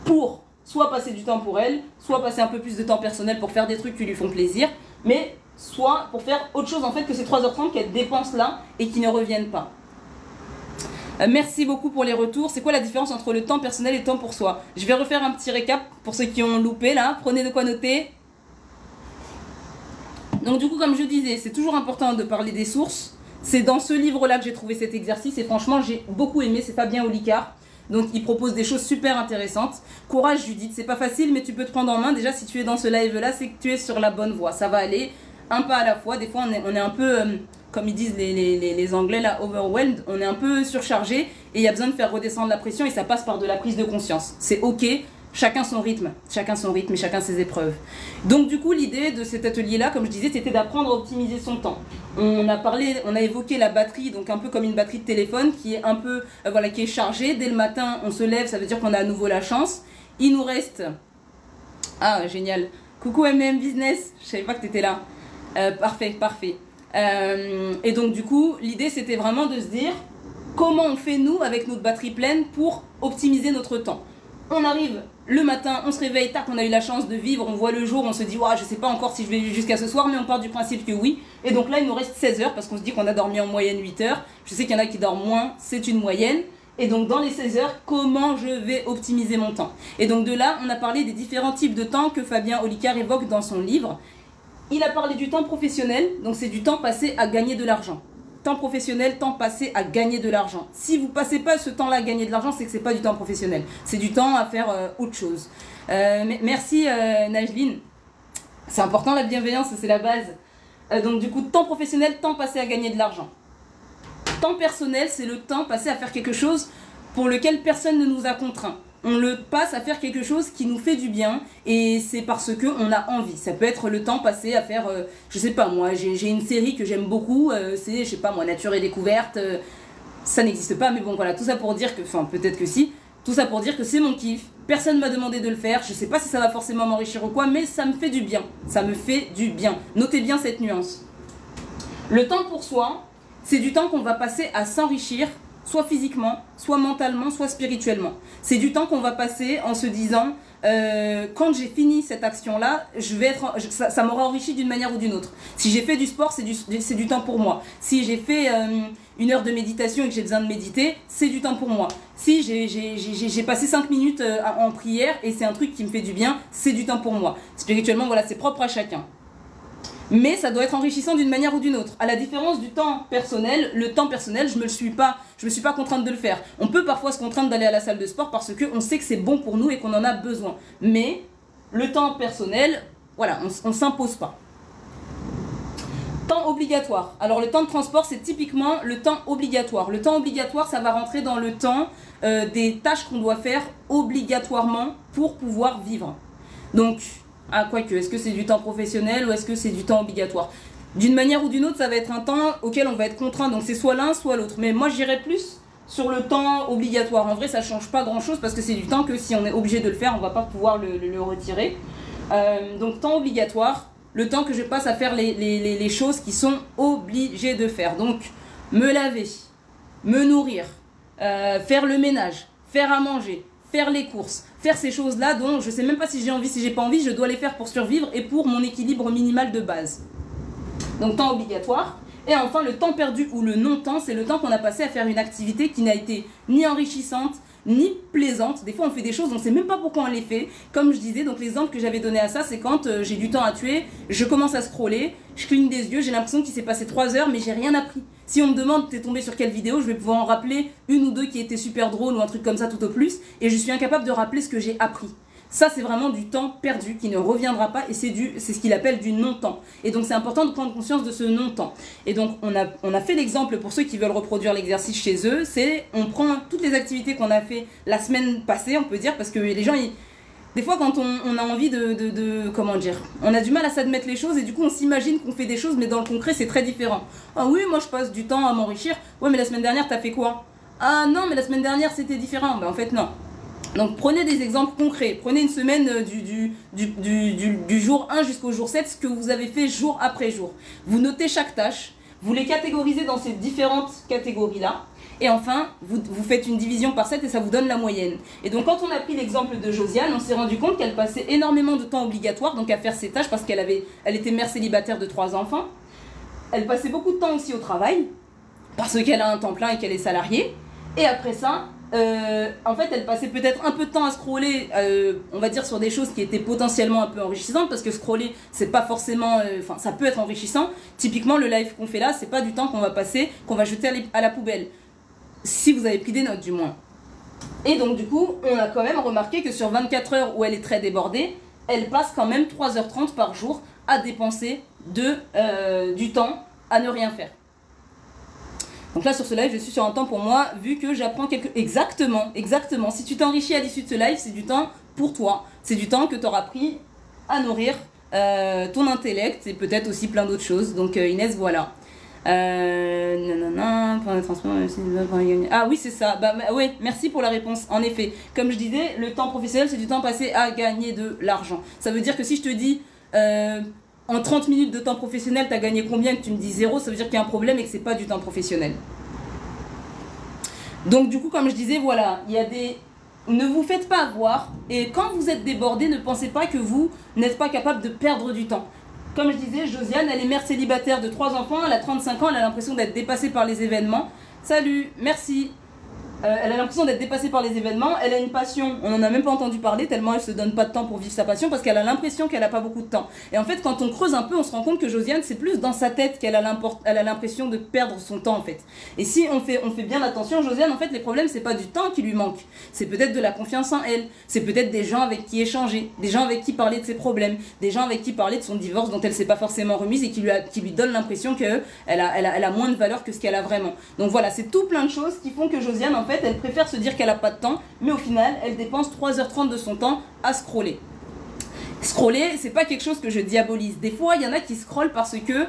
A: pour soit passer du temps pour elle, soit passer un peu plus de temps personnel pour faire des trucs qui lui font plaisir, mais soit pour faire autre chose en fait que ces 3h30 qu'elle dépense là et qui ne reviennent pas. Merci beaucoup pour les retours. C'est quoi la différence entre le temps personnel et le temps pour soi? Je vais refaire un petit récap pour ceux qui ont loupé là. Prenez de quoi noter. Donc du coup, comme je disais, c'est toujours important de parler des sources. C'est dans ce livre-là que j'ai trouvé cet exercice et franchement, j'ai beaucoup aimé. C'est Fabien Olicard. Donc il propose des choses super intéressantes. Courage Judith, c'est pas facile mais tu peux te prendre en main. Déjà si tu es dans ce live là, c'est que tu es sur la bonne voie. Ça va aller un pas à la fois. Des fois on est un peu, comme ils disent les anglais là, overwhelmed. On est un peu surchargé et il y a besoin de faire redescendre la pression et ça passe par de la prise de conscience. C'est ok, chacun son rythme et chacun ses épreuves. Donc du coup l'idée de cet atelier là, comme je disais, c'était d'apprendre à optimiser son temps. On a évoqué la batterie, donc un peu comme une batterie de téléphone qui est un peu, qui est chargée. Dès le matin, on se lève, ça veut dire qu'on a à nouveau la chance. Il nous reste, ah génial, coucou MM Business, je savais pas que tu étais là. Parfait. Et donc du coup, l'idée c'était vraiment de se dire comment on fait nous avec notre batterie pleine pour optimiser notre temps. On arrive le matin, on se réveille, tac, on a eu la chance de vivre, on voit le jour, on se dit, je sais pas encore si je vais jusqu'à ce soir, mais on part du principe que oui. Et donc là, il nous reste 16 heures parce qu'on se dit qu'on a dormi en moyenne 8 heures. Je sais qu'il y en a qui dorment moins, c'est une moyenne. Et donc dans les 16 heures, comment je vais optimiser mon temps? Et donc de là, on a parlé des différents types de temps que Fabien Olicard évoque dans son livre. Il a parlé du temps professionnel, donc c'est du temps passé à gagner de l'argent. Temps professionnel, temps passé à gagner de l'argent. Si vous ne passez pas ce temps-là à gagner de l'argent, c'est que ce n'est pas du temps professionnel. C'est du temps à faire autre chose. Merci Najline. C'est important la bienveillance, c'est la base. Donc du coup, temps professionnel, temps passé à gagner de l'argent. Temps personnel, c'est le temps passé à faire quelque chose pour lequel personne ne nous a contraints. On le passe à faire quelque chose qui nous fait du bien et c'est parce qu'on a envie. Ça peut être le temps passé à faire, je sais pas moi, j'ai une série que j'aime beaucoup, c'est, je sais pas moi, Nature et Découverte. Ça n'existe pas, mais bon voilà, tout ça pour dire que, enfin peut-être que si, tout ça pour dire que c'est mon kiff. Personne m'a demandé de le faire, je sais pas si ça va forcément m'enrichir ou quoi, mais ça me fait du bien. Ça me fait du bien. Notez bien cette nuance. Le temps pour soi, c'est du temps qu'on va passer à s'enrichir, soit physiquement, soit mentalement, soit spirituellement. C'est du temps qu'on va passer en se disant, quand j'ai fini cette action-là, ça m'aura enrichi d'une manière ou d'une autre. Si j'ai fait du sport, c'est du temps pour moi. Si j'ai fait une heure de méditation et que j'ai besoin de méditer, c'est du temps pour moi. Si j'ai passé 5 minutes en prière et c'est un truc qui me fait du bien, c'est du temps pour moi. Spirituellement, voilà, c'est propre à chacun. Mais ça doit être enrichissant d'une manière ou d'une autre. À la différence du temps personnel, le temps personnel, je me suis pas contrainte de le faire. On peut parfois se contraindre d'aller à la salle de sport parce qu'on sait que c'est bon pour nous et qu'on en a besoin. Mais le temps personnel, voilà, on ne s'impose pas. Temps obligatoire. Alors le temps de transport, c'est typiquement le temps obligatoire. Le temps obligatoire, ça va rentrer dans le temps des tâches qu'on doit faire obligatoirement pour pouvoir vivre. Donc, quoique, est-ce que c'est du temps professionnel ou est-ce que c'est du temps obligatoire? D'une manière ou d'une autre, ça va être un temps auquel on va être contraint. Donc c'est soit l'un, soit l'autre. Mais moi, j'irais plus sur le temps obligatoire. En vrai, ça ne change pas grand-chose parce que c'est du temps que si on est obligé de le faire, on ne va pas pouvoir le retirer. Donc temps obligatoire, le temps que je passe à faire les choses qui sont obligées de faire. Donc me laver, me nourrir, faire le ménage, faire à manger, faire les courses, faire ces choses-là dont je ne sais même pas si j'ai envie, si j'ai pas envie, je dois les faire pour survivre et pour mon équilibre minimal de base. Donc temps obligatoire. Et enfin le temps perdu ou le non-temps, c'est le temps qu'on a passé à faire une activité qui n'a été ni enrichissante, ni plaisante. Des fois on fait des choses, on ne sait même pas pourquoi on les fait. Comme je disais, donc l'exemple que j'avais donné à ça, c'est quand j'ai du temps à tuer, je commence à scroller, je cligne des yeux, j'ai l'impression qu'il s'est passé 3 heures mais j'ai rien appris. Si on me demande t'es tombé sur quelle vidéo, je vais pouvoir en rappeler une ou deux qui étaient super drôles ou un truc comme ça tout au plus, et je suis incapable de rappeler ce que j'ai appris. Ça, c'est vraiment du temps perdu qui ne reviendra pas et c'est ce qu'il appelle du non-temps. Et donc, c'est important de prendre conscience de ce non-temps. Et donc, on a fait l'exemple pour ceux qui veulent reproduire l'exercice chez eux. C'est, on prend toutes les activités qu'on a fait la semaine passée, on peut dire, parce que les gens, des fois, quand on a envie comment dire, on a du mal à s'admettre les choses et du coup, on s'imagine qu'on fait des choses, mais dans le concret, c'est très différent. Ah oui, moi, je passe du temps à m'enrichir. Ouais, mais la semaine dernière, t'as fait quoi? Ah non, mais la semaine dernière, c'était différent. Ben, en fait, non. Donc prenez des exemples concrets, prenez une semaine du jour 1 jusqu'au jour 7, ce que vous avez fait jour après jour. Vous notez chaque tâche, vous les catégorisez dans ces différentes catégories-là, et enfin, vous faites une division par 7 et ça vous donne la moyenne. Et donc quand on a pris l'exemple de Josiane, on s'est rendu compte qu'elle passait énormément de temps obligatoire donc à faire ses tâches parce qu'elle était mère célibataire de 3 enfants. Elle passait beaucoup de temps aussi au travail, parce qu'elle a un temps plein et qu'elle est salariée, et après ça, en fait elle passait peut-être un peu de temps à scroller on va dire sur des choses qui étaient potentiellement un peu enrichissantes parce que scroller c'est pas forcément ça peut être enrichissant. Typiquement le live qu'on fait là, c'est pas du temps qu'on va passer, qu'on va jeter à la poubelle, si vous avez pris des notes du moins. Et donc du coup on a quand même remarqué que sur 24 heures où elle est très débordée, elle passe quand même 3h30 par jour à dépenser du temps à ne rien faire. Donc là, sur ce live, je suis sur un temps pour moi, vu que j'apprends Exactement. Si tu t'enrichis à l'issue de ce live, c'est du temps pour toi. C'est du temps que tu auras pris à nourrir ton intellect et peut-être aussi plein d'autres choses. Donc Inès, voilà. Ah oui, c'est ça. Oui, merci pour la réponse. En effet, comme je disais, le temps professionnel, c'est du temps passé à gagner de l'argent. Ça veut dire que si je te dis... en 30 minutes de temps professionnel, tu as gagné combien et que tu me dis 0, ça veut dire qu'il y a un problème et que c'est pas du temps professionnel. Donc du coup, comme je disais, voilà, il y a des... Ne vous faites pas avoir et quand vous êtes débordé, ne pensez pas que vous n'êtes pas capable de perdre du temps. Comme je disais, Josiane, elle est mère célibataire de 3 enfants, elle a 35 ans, elle a l'impression d'être dépassée par les événements. Salut, merci. Elle a l'impression d'être dépassée par les événements. Elle a une passion, on n'en a même pas entendu parler tellement elle se donne pas de temps pour vivre sa passion parce qu'elle a l'impression qu'elle a pas beaucoup de temps. Et en fait, quand on creuse un peu, on se rend compte que Josiane, c'est plus dans sa tête qu'elle a l'impression de perdre son temps en fait. Et si on fait bien attention, Josiane, en fait, les problèmes, c'est pas du temps qui lui manque. C'est peut-être de la confiance en elle. C'est peut-être des gens avec qui échanger, des gens avec qui parler de ses problèmes, des gens avec qui parler de son divorce dont elle s'est pas forcément remise et qui lui donnent l'impression qu'elle a moins de valeur que ce qu'elle a vraiment. Donc voilà, c'est tout plein de choses qui font que Josiane, en fait, elle préfère se dire qu'elle n'a pas de temps, mais au final, elle dépense 3h30 de son temps à scroller. Scroller, c'est pas quelque chose que je diabolise. Des fois, il y en a qui scrollent parce que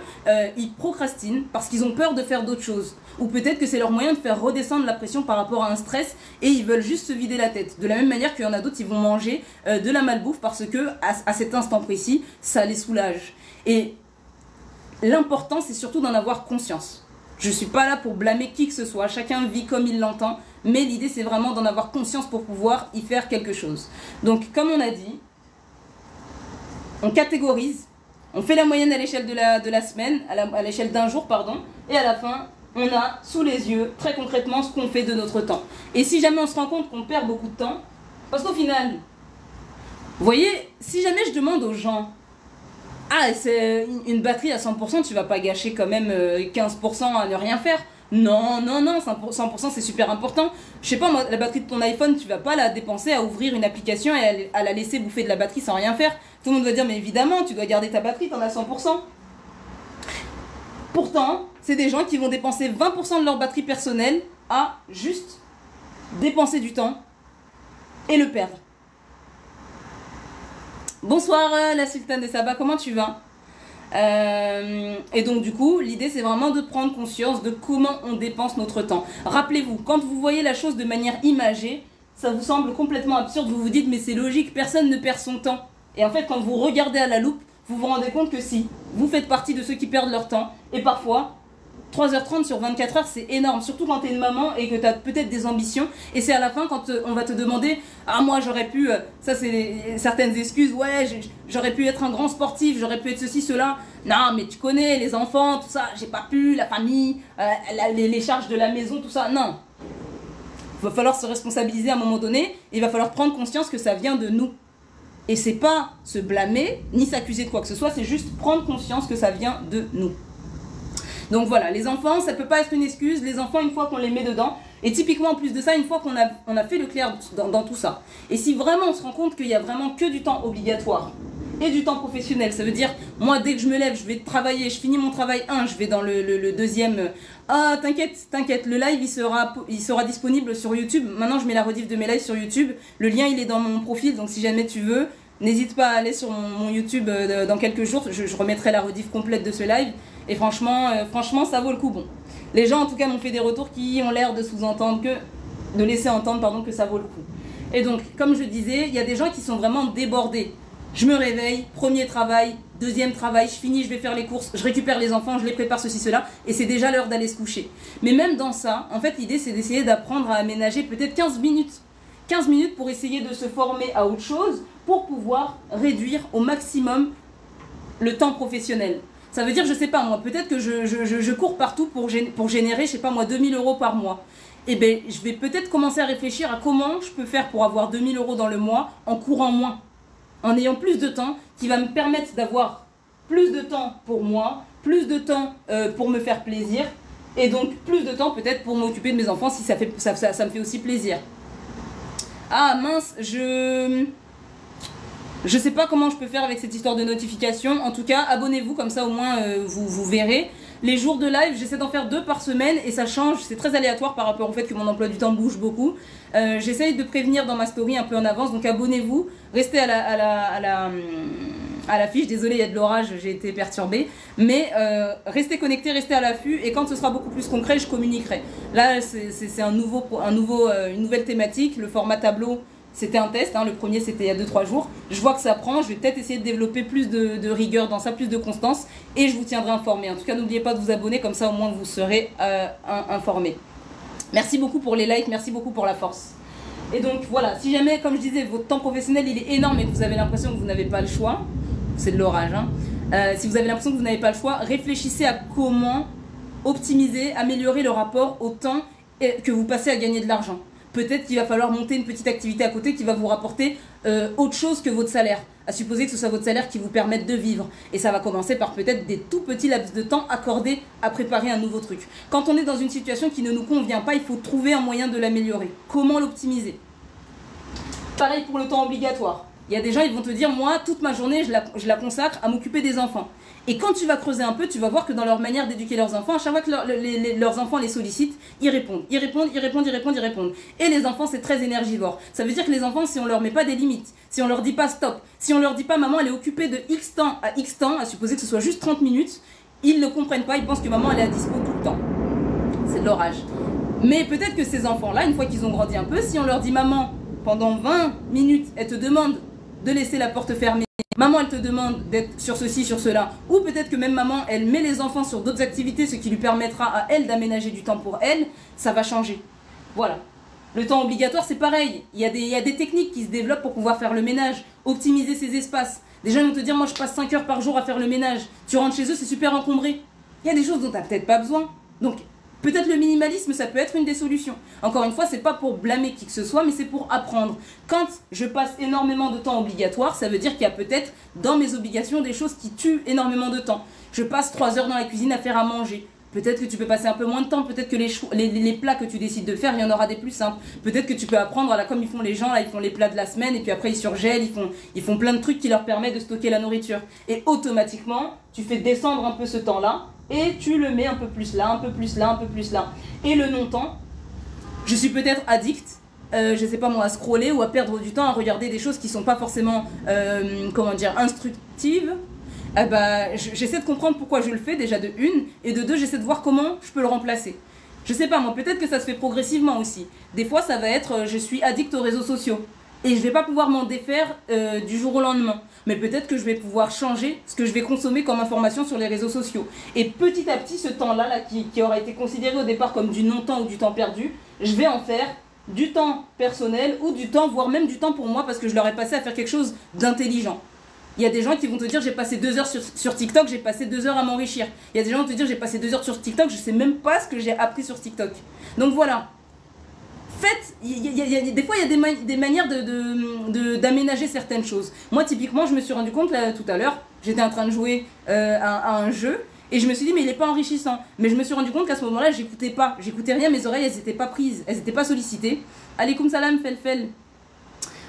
A: ils procrastinent, parce qu'ils ont peur de faire d'autres choses. Ou peut-être que c'est leur moyen de faire redescendre la pression par rapport à un stress et ils veulent juste se vider la tête. De la même manière qu'il y en a d'autres, ils vont manger de la malbouffe parce que à cet instant précis, ça les soulage. Et l'important, c'est surtout d'en avoir conscience. Je ne suis pas là pour blâmer qui que ce soit, chacun vit comme il l'entend, mais l'idée c'est vraiment d'en avoir conscience pour pouvoir y faire quelque chose. Donc comme on a dit, on catégorise, on fait la moyenne à l'échelle de la semaine, à l'échelle d'un jour, pardon, et à la fin, on a sous les yeux, très concrètement, ce qu'on fait de notre temps. Et si jamais on se rend compte qu'on perd beaucoup de temps, parce qu'au final, vous voyez, si jamais je demande aux gens, ah, c'est une batterie à 100%, tu vas pas gâcher quand même 15% à ne rien faire. Non, 100% c'est super important. Je sais pas, moi, la batterie de ton iPhone, tu vas pas la dépenser à ouvrir une application et à la laisser bouffer de la batterie sans rien faire. Tout le monde va dire, mais évidemment, tu dois garder ta batterie, t'en as 100%. Pourtant, c'est des gens qui vont dépenser 20% de leur batterie personnelle à juste dépenser du temps et le perdre. Bonsoir la sultane de Saba, comment tu vas? Et donc du coup, l'idée c'est vraiment de prendre conscience de comment on dépense notre temps. Rappelez-vous, quand vous voyez la chose de manière imagée, ça vous semble complètement absurde, vous vous dites mais c'est logique, personne ne perd son temps. Et en fait, quand vous regardez à la loupe, vous vous rendez compte que si, vous faites partie de ceux qui perdent leur temps, et parfois 3h30 sur 24 heures, c'est énorme. Surtout quand tu es une maman et que tu as peut-être des ambitions. Et c'est à la fin quand on va te demander « Ah, moi, j'aurais pu... » Ça, c'est certaines excuses. « Ouais, j'aurais pu être un grand sportif, j'aurais pu être ceci, cela. » Non, mais tu connais, les enfants, tout ça, j'ai pas pu, la famille, les charges de la maison, tout ça. Non. Il va falloir se responsabiliser à un moment donné. Et il va falloir prendre conscience que ça vient de nous. Et c'est pas se blâmer, ni s'accuser de quoi que ce soit. C'est juste prendre conscience que ça vient de nous. Donc voilà, les enfants, ça ne peut pas être une excuse. Les enfants, une fois qu'on les met dedans, et typiquement en plus de ça, une fois qu'on a fait le clair dans tout ça, et si vraiment on se rend compte qu'il n'y a vraiment que du temps obligatoire et du temps professionnel, ça veut dire, moi dès que je me lève, je vais travailler, je finis mon travail 1, je vais dans le deuxième, ah t'inquiète, le live il sera disponible sur YouTube. Maintenant je mets la rediff de mes lives sur YouTube, le lien il est dans mon profil, donc si jamais tu veux, n'hésite pas à aller sur mon YouTube dans quelques jours, je remettrai la rediff complète de ce live. Et franchement, ça vaut le coup. Bon, les gens en tout cas m'ont fait des retours qui ont l'air de sous-entendre de laisser entendre pardon, que ça vaut le coup. Et donc, comme je disais, il y a des gens qui sont vraiment débordés. Je me réveille, premier travail, deuxième travail, je finis, je vais faire les courses, je récupère les enfants, je les prépare ceci, cela, et c'est déjà l'heure d'aller se coucher. Mais même dans ça, en fait, l'idée c'est d'essayer d'apprendre à aménager peut-être 15 minutes. 15 minutes pour essayer de se former à autre chose, pour pouvoir réduire au maximum le temps professionnel. Ça veut dire, je sais pas moi, peut-être que je cours partout pour générer, je sais pas moi, 2000 € par mois. Eh bien, je vais peut-être commencer à réfléchir à comment je peux faire pour avoir 2000 € dans le mois en courant moins. En ayant plus de temps, qui va me permettre d'avoir plus de temps pour moi, plus de temps pour me faire plaisir, et donc plus de temps peut-être pour m'occuper de mes enfants si ça me fait aussi plaisir. Ah mince, je sais pas comment je peux faire avec cette histoire de notification. En tout cas, abonnez-vous, comme ça au moins vous verrez. Les jours de live, j'essaie d'en faire 2 par semaine et ça change. C'est très aléatoire par rapport au fait que mon emploi du temps bouge beaucoup. J'essaie de prévenir dans ma story un peu en avance, donc abonnez-vous. Restez à l'affût. Désolée, il y a de l'orage, j'ai été perturbée. Mais restez connectés, restez à l'affût et quand ce sera beaucoup plus concret, je communiquerai. Là, c'est une nouvelle thématique, le format tableau. C'était un test, le premier c'était il y a 2-3 jours. Je vois que ça prend, je vais peut-être essayer de développer plus de rigueur dans ça, plus de constance. Et je vous tiendrai informé. En tout cas, n'oubliez pas de vous abonner, comme ça au moins vous serez informé. Merci beaucoup pour les likes, merci beaucoup pour la force. Et donc voilà, si jamais, comme je disais, votre temps professionnel il est énorme et que vous avez l'impression que vous n'avez pas le choix, c'est de l'orage, si vous avez l'impression que vous n'avez pas le choix, réfléchissez à comment optimiser, améliorer le rapport au temps que vous passez à gagner de l'argent. Peut-être qu'il va falloir monter une petite activité à côté qui va vous rapporter autre chose que votre salaire. À supposer que ce soit votre salaire qui vous permette de vivre. Et ça va commencer par peut-être des tout petits laps de temps accordés à préparer un nouveau truc. Quand on est dans une situation qui ne nous convient pas, il faut trouver un moyen de l'améliorer. Comment l'optimiser? Pareil pour le temps obligatoire. Il y a des gens, ils vont te dire, moi, toute ma journée, je la consacre à m'occuper des enfants. Et quand tu vas creuser un peu, tu vas voir que dans leur manière d'éduquer leurs enfants, à chaque fois que leurs enfants les sollicitent, ils répondent. Ils répondent, ils répondent, ils répondent, ils répondent. Et les enfants, c'est très énergivore. Ça veut dire que les enfants, si on leur met pas des limites, si on leur dit pas stop, si on leur dit pas maman, elle est occupée de X temps, à supposer que ce soit juste 30 minutes, ils ne comprennent pas, ils pensent que maman, elle est à dispo tout le temps. C'est de leur âge. Mais peut-être que ces enfants-là, une fois qu'ils ont grandi un peu, si on leur dit maman, pendant 20 minutes, elle te demande de laisser la porte fermée, maman elle te demande d'être sur ceci, sur cela, ou peut-être que même maman elle met les enfants sur d'autres activités, ce qui lui permettra à elle d'aménager du temps pour elle, ça va changer. Voilà. Le temps obligatoire c'est pareil, il y a des techniques qui se développent pour pouvoir faire le ménage, optimiser ses espaces. Des gens vont te dire moi je passe 5 heures par jour à faire le ménage, tu rentres chez eux c'est super encombré. Il y a des choses dont tu n'as peut-être pas besoin, donc peut-être le minimalisme, ça peut être une des solutions. Encore une fois, c'est pas pour blâmer qui que ce soit, mais c'est pour apprendre. Quand je passe énormément de temps obligatoire, ça veut dire qu'il y a peut-être dans mes obligations des choses qui tuent énormément de temps. Je passe 3 heures dans la cuisine à faire à manger. Peut-être que tu peux passer un peu moins de temps, peut-être que les plats que tu décides de faire, il y en aura des plus simples. Peut-être que tu peux apprendre, là, comme ils font les gens, là, ils font les plats de la semaine et puis après ils surgèlent, ils font plein de trucs qui leur permettent de stocker la nourriture. Et automatiquement, tu fais descendre un peu ce temps-là et tu le mets un peu plus là, un peu plus là, un peu plus là. Et le non-temps, je suis peut-être addict, je sais pas moi, à scroller ou à perdre du temps à regarder des choses qui sont pas forcément, comment dire, instructives. J'essaie de comprendre pourquoi je le fais déjà de une, et de deux, j'essaie de voir comment je peux le remplacer. Je sais pas moi, peut-être que ça se fait progressivement aussi. Des fois, ça va être, je suis addict aux réseaux sociaux. Et je vais pas pouvoir m'en défaire du jour au lendemain. Mais peut-être que je vais pouvoir changer ce que je vais consommer comme information sur les réseaux sociaux. Et petit à petit, ce temps-là, qui aurait été considéré au départ comme du non-temps ou du temps perdu, je vais en faire du temps personnel ou du temps, voire même du temps pour moi, parce que je l'aurais passé à faire quelque chose d'intelligent. Il y a des gens qui vont te dire j'ai passé 2 heures sur TikTok, j'ai passé 2 heures à m'enrichir. Il y a des gens qui vont te dire j'ai passé 2 heures sur TikTok, je sais même pas ce que j'ai appris sur TikTok. Donc voilà. Faites, des fois il y a des manières d'aménager certaines choses. Moi typiquement je me suis rendu compte là, tout à l'heure, j'étais en train de jouer à un jeu et je me suis dit mais il est pas enrichissant. Mais je me suis rendu compte qu'à ce moment-là j'écoutais rien, mes oreilles elles étaient pas prises, elles étaient pas sollicitées. Alaikum salam felfel.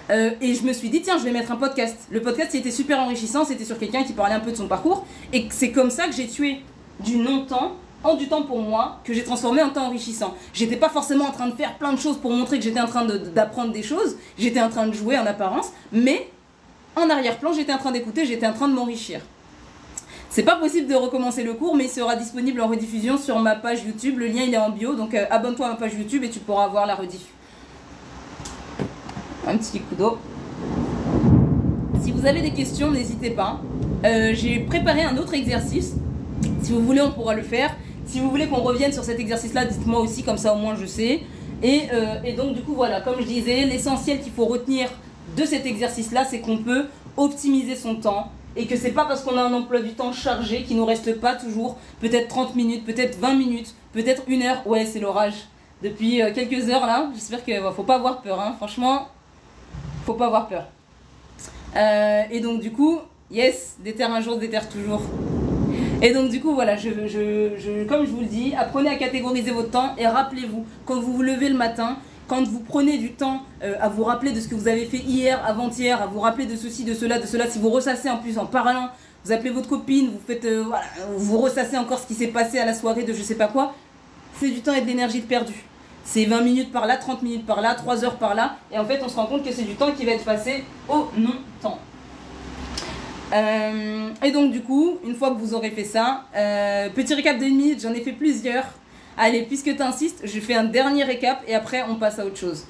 A: Et je me suis dit tiens je vais mettre un podcast. Le podcast il était super enrichissant, c'était sur quelqu'un qui parlait un peu de son parcours et c'est comme ça que j'ai tué du non-temps en du temps pour moi que j'ai transformé en temps enrichissant. J'étais pas forcément en train de faire plein de choses pour montrer que j'étais en train d'apprendre des choses, j'étais en train de jouer en apparence, mais en arrière-plan j'étais en train d'écouter, j'étais en train de m'enrichir. C'est pas possible de recommencer le cours mais il sera disponible en rediffusion sur ma page YouTube, le lien il est en bio donc abonne-toi à ma page YouTube et tu pourras voir la rediff. Un petit coup d'eau. Si vous avez des questions, n'hésitez pas. J'ai préparé un autre exercice. Si vous voulez, on pourra le faire. Si vous voulez qu'on revienne sur cet exercice-là, dites-moi aussi, comme ça au moins je sais. Et donc du coup, voilà, comme je disais, l'essentiel qu'il faut retenir de cet exercice-là, c'est qu'on peut optimiser son temps. Et que c'est pas parce qu'on a un emploi du temps chargé qu'il nous reste pas toujours peut-être 30 minutes, peut-être 20 minutes, peut-être 1 heure. Ouais, c'est l'orage. Depuis quelques heures là, j'espère qu'il ne faut pas avoir peur, hein. Franchement. Faut pas avoir peur. Et donc du coup, yes, déterre un jour, déterre toujours. Et donc du coup, voilà, comme je vous le dis, apprenez à catégoriser votre temps et rappelez-vous, quand vous vous levez le matin, quand vous prenez du temps à vous rappeler de ce que vous avez fait hier, avant-hier, à vous rappeler de ceci, de cela, si vous ressassez en plus en parlant, vous appelez votre copine, vous faites, voilà, vous ressassez encore ce qui s'est passé à la soirée de je sais pas quoi, c'est du temps et de l'énergie de perdu. C'est 20 minutes par là, 30 minutes par là, 3 heures par là. Et en fait, on se rend compte que c'est du temps qui va être passé au non-temps. Et donc, du coup, une fois que vous aurez fait ça, petit récap de 1 minute, j'en ai fait plusieurs. Allez, puisque tu insistes, je fais un dernier récap et après, on passe à autre chose.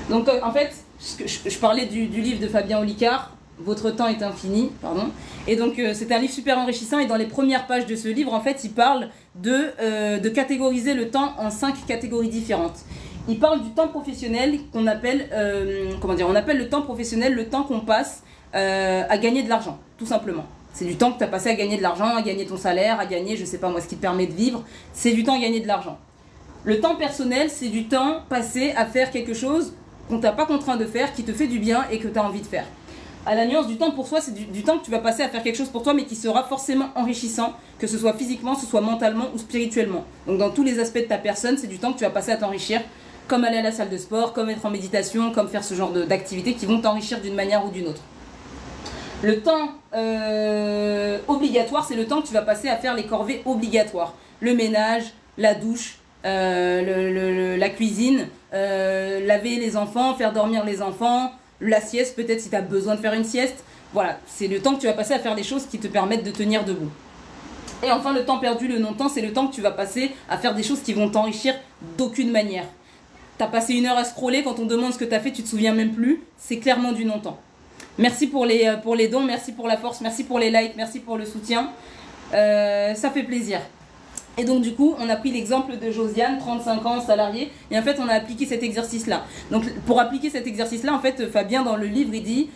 A: Donc, en fait, je parlais du livre de Fabien Olicard. Votre temps est infini, pardon. Et donc, c'est un livre super enrichissant. Et dans les premières pages de ce livre, en fait, il parle de catégoriser le temps en 5 catégories différentes. Il parle du temps professionnel qu'on appelle, on appelle le temps professionnel le temps qu'on passe à gagner de l'argent, tout simplement. C'est du temps que tu as passé à gagner de l'argent, à gagner ton salaire, à gagner, je sais pas moi, ce qui te permet de vivre. C'est du temps à gagner de l'argent. Le temps personnel, c'est du temps passé à faire quelque chose qu'on t'a pas contraint de faire, qui te fait du bien et que tu as envie de faire. À la nuance, du temps pour soi, c'est du temps que tu vas passer à faire quelque chose pour toi, mais qui sera forcément enrichissant, que ce soit physiquement, que ce soit mentalement ou spirituellement. Donc dans tous les aspects de ta personne, c'est du temps que tu vas passer à t'enrichir, comme aller à la salle de sport, comme être en méditation, comme faire ce genre d'activités qui vont t'enrichir d'une manière ou d'une autre. Le temps obligatoire, c'est le temps que tu vas passer à faire les corvées obligatoires. Le ménage, la douche, la cuisine, laver les enfants, faire dormir les enfants, la sieste, peut-être si tu as besoin de faire une sieste. Voilà, c'est le temps que tu vas passer à faire des choses qui te permettent de tenir debout. Et enfin, le temps perdu, le non-temps, c'est le temps que tu vas passer à faire des choses qui vont t'enrichir d'aucune manière. Tu as passé 1 heure à scroller, quand on demande ce que tu as fait, tu te souviens même plus. C'est clairement du non-temps. Merci pour les dons, merci pour la force, merci pour les likes, merci pour le soutien. Ça fait plaisir. Et donc du coup, on a pris l'exemple de Josiane, 35 ans, salariée, et en fait on a appliqué cet exercice-là. Donc pour appliquer cet exercice-là, en fait Fabien dans le livre il dit,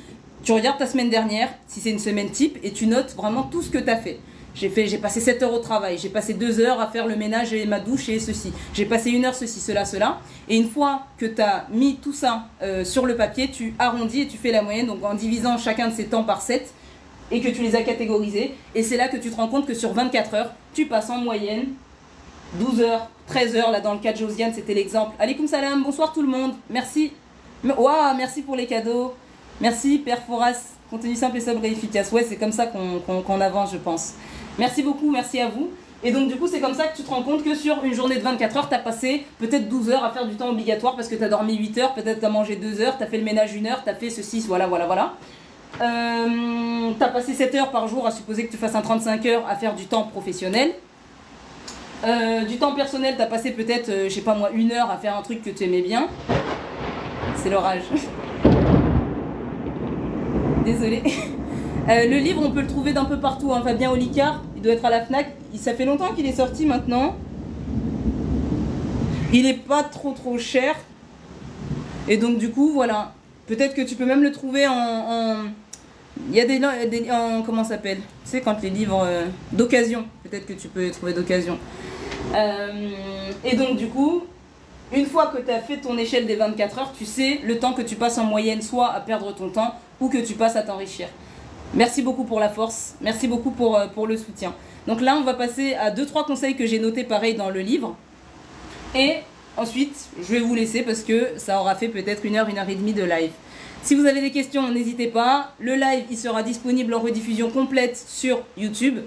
A: tu regardes ta semaine dernière, si c'est une semaine type, et tu notes vraiment tout ce que tu as fait. J'ai passé 7 heures au travail, j'ai passé 2 heures à faire le ménage et ma douche et ceci. J'ai passé 1 heure ceci, cela, cela. Et une fois que tu as mis tout ça sur le papier, tu arrondis et tu fais la moyenne, donc en divisant chacun de ces temps par 7, et que tu les as catégorisés. Et c'est là que tu te rends compte que sur 24 heures, tu passes en moyenne 12 heures, 13 heures. Là, dans le cas de Josiane, c'était l'exemple. Alaikum salam, bonsoir tout le monde. Merci. Waouh, merci pour les cadeaux. Merci, Père Foras. Contenu simple et sobre et efficace. Ouais, c'est comme ça qu'on avance, je pense. Merci beaucoup, merci à vous. Et donc, du coup, c'est comme ça que tu te rends compte que sur une journée de 24 heures, tu as passé peut-être 12 heures à faire du temps obligatoire parce que tu as dormi 8 heures, peut-être tu as mangé 2 heures, tu as fait le ménage 1 heure, tu as fait ceci, voilà. Tu as passé 7 heures par jour, à supposer que tu fasses un 35 heures à faire du temps professionnel. Du temps personnel, tu as passé peut-être, je sais pas moi, 1 heure à faire un truc que tu aimais bien. C'est l'orage. Désolée. Le livre, on peut le trouver d'un peu partout, hein. Fabien Olicard, il doit être à la FNAC. Ça fait longtemps qu'il est sorti maintenant. Il n'est pas trop cher. Et donc du coup, voilà. Peut-être que tu peux même le trouver il y a des comment ça s'appelle? Tu sais, quand les livres d'occasion. Peut-être que tu peux les trouver d'occasion. Et donc du coup, une fois que tu as fait ton échelle des 24 heures, tu sais le temps que tu passes en moyenne, soit à perdre ton temps, ou que tu passes à t'enrichir. Merci beaucoup pour la force, merci beaucoup pour le soutien. Donc là, on va passer à 2-3 conseils que j'ai notés pareil dans le livre. Et ensuite, je vais vous laisser parce que ça aura fait peut-être 1 heure, 1 heure et demie de live. Si vous avez des questions, n'hésitez pas. Le live, il sera disponible en rediffusion complète sur YouTube.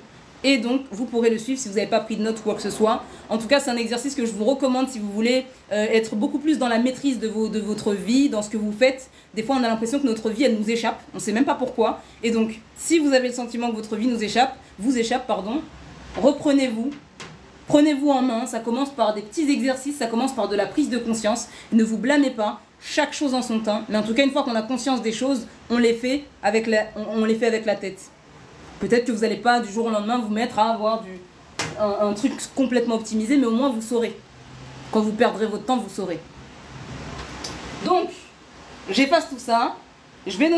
A: Et donc, vous pourrez le suivre si vous n'avez pas pris de notes ou quoi que ce soit. En tout cas, c'est un exercice que je vous recommande si vous voulez être beaucoup plus dans la maîtrise de votre vie, dans ce que vous faites. Des fois, on a l'impression que notre vie, elle nous échappe. On ne sait même pas pourquoi. Et donc, si vous avez le sentiment que votre vie vous échappe, reprenez-vous. Prenez-vous en main. Ça commence par des petits exercices, ça commence par de la prise de conscience. Ne vous blâmez pas. Chaque chose en son temps. Mais en tout cas, une fois qu'on a conscience des choses, on les fait avec la tête. Peut-être que vous n'allez pas du jour au lendemain vous mettre à avoir un truc complètement optimisé, mais au moins vous saurez. Quand vous perdrez votre temps, vous saurez. Donc, j'efface tout ça. Je vais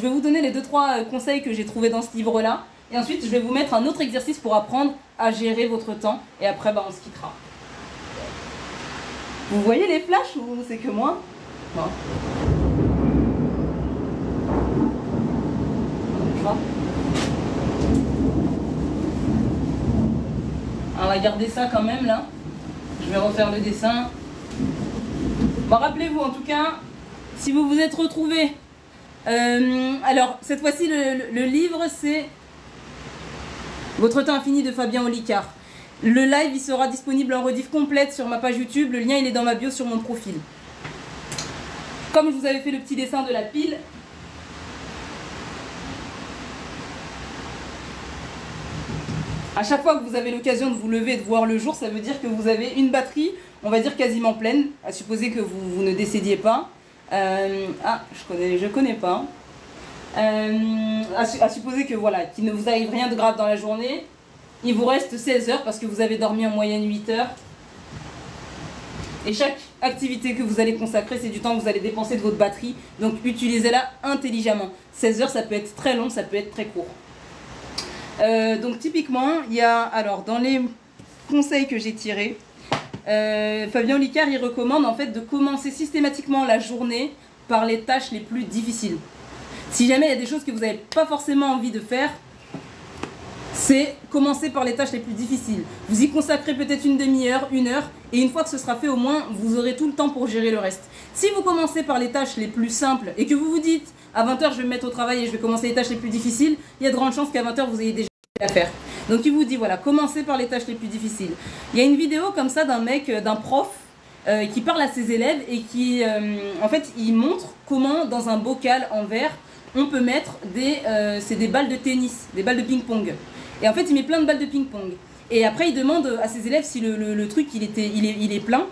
A: vous donner les 2-3 conseils que j'ai trouvés dans ce livre-là. Et ensuite, je vais vous mettre un autre exercice pour apprendre à gérer votre temps. Et après, on se quittera. Vous voyez les flashs ou c'est que moi? Non. On va garder ça quand même là. Je vais refaire le dessin. Bon, rappelez-vous en tout cas, si vous vous êtes retrouvés. Alors, cette fois-ci, le livre, c'est Votre temps infini de Fabien Olicard. Le live, il sera disponible en rediff complète sur ma page YouTube. Le lien, il est dans ma bio sur mon profil. Comme je vous avais fait le petit dessin de la pile. À chaque fois que vous avez l'occasion de vous lever et de voir le jour, ça veut dire que vous avez une batterie, on va dire quasiment pleine, à supposer que vous ne décédiez pas. Je connais pas. À supposer que voilà, qu'il ne vous arrive rien de grave dans la journée. Il vous reste 16 heures parce que vous avez dormi en moyenne 8 heures. Et chaque activité que vous allez consacrer, c'est du temps que vous allez dépenser de votre batterie. Donc utilisez-la intelligemment. 16 heures, ça peut être très long, ça peut être très court. Donc typiquement, il y a, alors dans les conseils que j'ai tirés, Fabien Olicard, il recommande en fait de commencer systématiquement la journée par les tâches les plus difficiles. Si jamais il y a des choses que vous n'avez pas forcément envie de faire, c'est commencer par les tâches les plus difficiles. Vous y consacrez peut-être une demi-heure, une heure, et une fois que ce sera fait, au moins, vous aurez tout le temps pour gérer le reste. Si vous commencez par les tâches les plus simples et que vous vous dites, à 20h, je vais me mettre au travail et je vais commencer les tâches les plus difficiles, il y a de grandes chances qu'à 20h, vous ayez déjà à faire. Donc il vous dit, voilà, commencez par les tâches les plus difficiles. Il y a une vidéo comme ça d'un mec, d'un prof, qui parle à ses élèves et qui, en fait, il montre comment, dans un bocal en verre, on peut mettre c'est des balles de tennis, des balles de ping-pong. Et en fait, il met plein de balles de ping-pong. Et après, il demande à ses élèves si le truc, il est plein.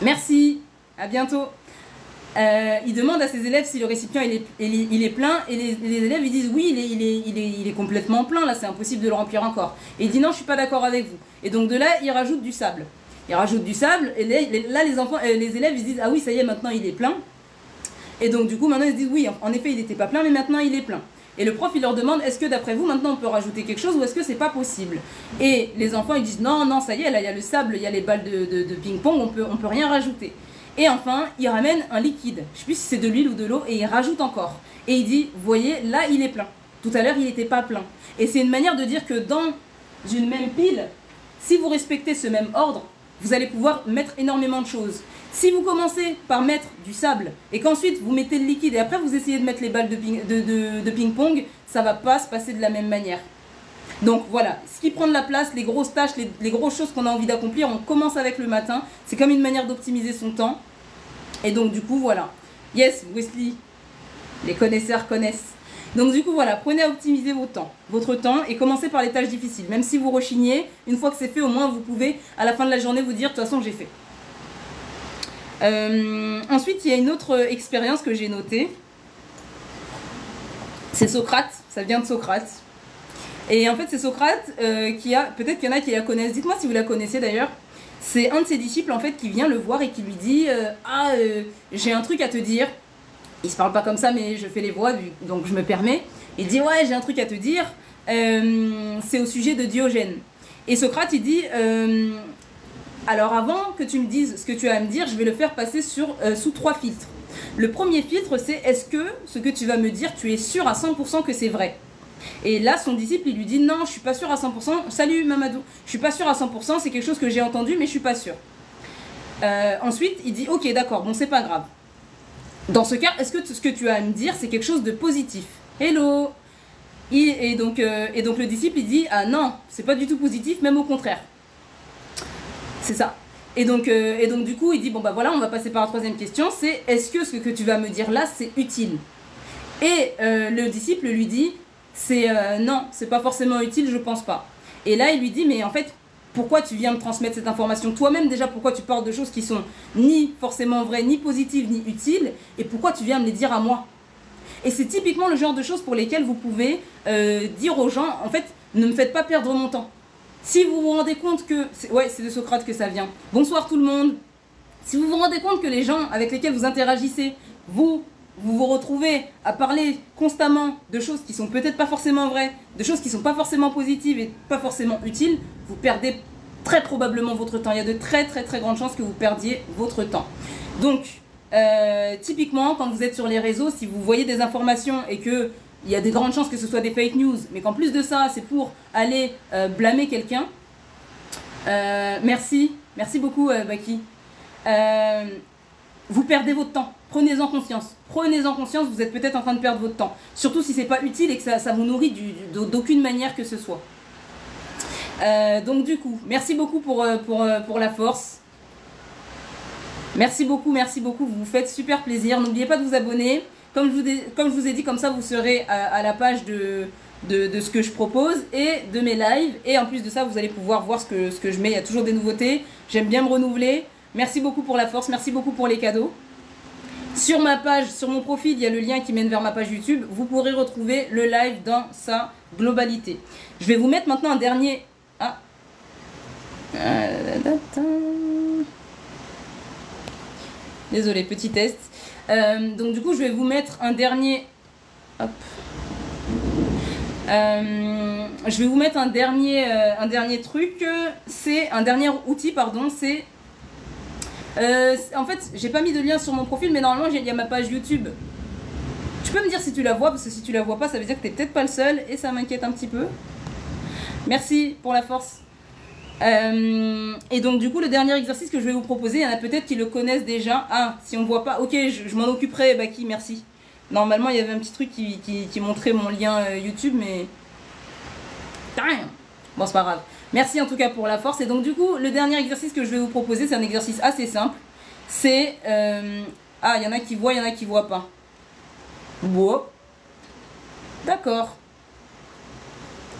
A: Merci, à bientôt. Il demande à ses élèves si le récipient il est plein. Et les élèves, ils disent oui, il est complètement plein, là, c'est impossible de le remplir encore. Et il dit non, je ne suis pas d'accord avec vous. Et donc de là, il rajoute du sable. Il rajoute du sable, et là, les élèves, ils disent ah oui, ça y est, maintenant, il est plein. Et donc du coup, maintenant, ils se disent oui, en effet, il n'était pas plein, mais maintenant, il est plein. Et le prof, il leur demande, est-ce que d'après vous, maintenant, on peut rajouter quelque chose ou est-ce que c'est pas possible? Et les enfants, ils disent, non, non, ça y est, là, il y a le sable, il y a les balles de ping-pong, on peut rien rajouter. Et enfin, il ramène un liquide, je sais plus si c'est de l'huile ou de l'eau, et il rajoute encore. Et il dit, vous voyez, là, il est plein. Tout à l'heure, il n'était pas plein. Et c'est une manière de dire que dans une même pile, si vous respectez ce même ordre, vous allez pouvoir mettre énormément de choses. Si vous commencez par mettre du sable et qu'ensuite vous mettez le liquide et après vous essayez de mettre les balles de ping-pong, ça ne va pas se passer de la même manière. Donc voilà, ce qui prend de la place, les grosses tâches, les grosses choses qu'on a envie d'accomplir, on commence avec le matin. C'est comme une manière d'optimiser son temps. Et donc du coup, voilà. Yes, Wesley, les connaisseurs connaissent. Donc du coup, voilà, prenez à optimiser votre temps et commencez par les tâches difficiles. Même si vous rechignez, une fois que c'est fait, au moins vous pouvez, à la fin de la journée, vous dire, de toute façon, j'ai fait. Ensuite, il y a une autre expérience que j'ai notée. C'est Socrate, ça vient de Socrate. Et en fait, c'est Socrate peut-être qu'il y en a qui la connaissent. Dites-moi si vous la connaissez d'ailleurs. C'est un de ses disciples en fait qui vient le voir et qui lui dit j'ai un truc à te dire. Il se parle pas comme ça, mais je fais les voix, donc je me permets. Il dit ouais, j'ai un truc à te dire. C'est au sujet de Diogène. Et Socrate, il dit alors avant que tu me dises ce que tu as à me dire, je vais le faire passer sous 3 filtres. Le premier filtre, c'est est-ce que ce que tu vas me dire, tu es sûr à 100% que c'est vrai? Et là, son disciple, il lui dit non, je suis pas sûr à 100%. Salut Mamadou, je suis pas sûr à 100%, c'est quelque chose que j'ai entendu, mais je suis pas sûr. Ensuite, il dit ok, d'accord, bon, c'est pas grave. Dans ce cas, est-ce que ce que tu as à me dire, c'est quelque chose de positif? Hello. Et donc le disciple, il dit ah non, c'est pas du tout positif, même au contraire. C'est ça. Et donc du coup, il dit bon bah voilà, on va passer par la troisième question, c'est est-ce que ce que tu vas me dire là, c'est utile? Et le disciple lui dit non, c'est pas forcément utile, je pense pas. Et là, il lui dit mais en fait, pourquoi tu viens me transmettre cette information? Toi-même déjà, pourquoi tu parles de choses qui sont ni forcément vraies, ni positives, ni utiles? Et pourquoi tu viens me les dire à moi? Et c'est typiquement le genre de choses pour lesquelles vous pouvez dire aux gens, en fait, ne me faites pas perdre mon temps. Si vous vous rendez compte que... Ouais, c'est de Socrate que ça vient. Bonsoir tout le monde. Si vous vous rendez compte que les gens avec lesquels vous interagissez, vous retrouvez à parler constamment de choses qui sont peut-être pas forcément vraies, de choses qui sont pas forcément positives et pas forcément utiles, vous perdez très probablement votre temps. Il y a de très très très grandes chances que vous perdiez votre temps. Donc, typiquement, quand vous êtes sur les réseaux, si vous voyez des informations et que il y a des grandes chances que ce soit des fake news, mais qu'en plus de ça, c'est pour aller blâmer quelqu'un. Merci beaucoup Baki. Vous perdez votre temps. Prenez-en conscience. Prenez-en conscience, vous êtes peut-être en train de perdre votre temps. Surtout si c'est pas utile et que ça vous nourrit d'aucune manière que ce soit. Donc du coup, merci beaucoup pour la force. Merci beaucoup, vous vous faites super plaisir. N'oubliez pas de vous abonner. Comme je vous ai dit, comme ça vous serez à la page de ce que je propose et de mes lives. Et en plus de ça, vous allez pouvoir voir ce que je mets. Il y a toujours des nouveautés. J'aime bien me renouveler. Merci beaucoup pour la force. Merci beaucoup pour les cadeaux. Sur ma page, sur mon profil, il y a le lien qui mène vers ma page YouTube. Vous pourrez retrouver le live dans sa globalité. Je vais vous mettre maintenant un dernier... Désolé, petit test. Donc du coup, je vais vous mettre un dernier... Hop. Je vais vous mettre un dernier truc, c'est un dernier outil, pardon, c'est... en fait, j'ai pas mis de lien sur mon profil, mais normalement, il y a ma page YouTube. Tu peux me dire si tu la vois, parce que si tu la vois pas, ça veut dire que t'es peut-être pas le seul, et ça m'inquiète un petit peu. Merci pour la force. Et donc du coup le dernier exercice que je vais vous proposer, il y en a peut-être qui le connaissent déjà. Ah, si on voit pas, ok, je m'en occuperai, Baki, merci. Normalement il y avait un petit truc qui montrait mon lien YouTube, mais... Bon, c'est pas grave. Merci en tout cas pour la force. Et donc du coup le dernier exercice que je vais vous proposer, c'est un exercice assez simple. C'est... Ah, il y en a qui voient, il y en a qui voient pas. Bon. D'accord.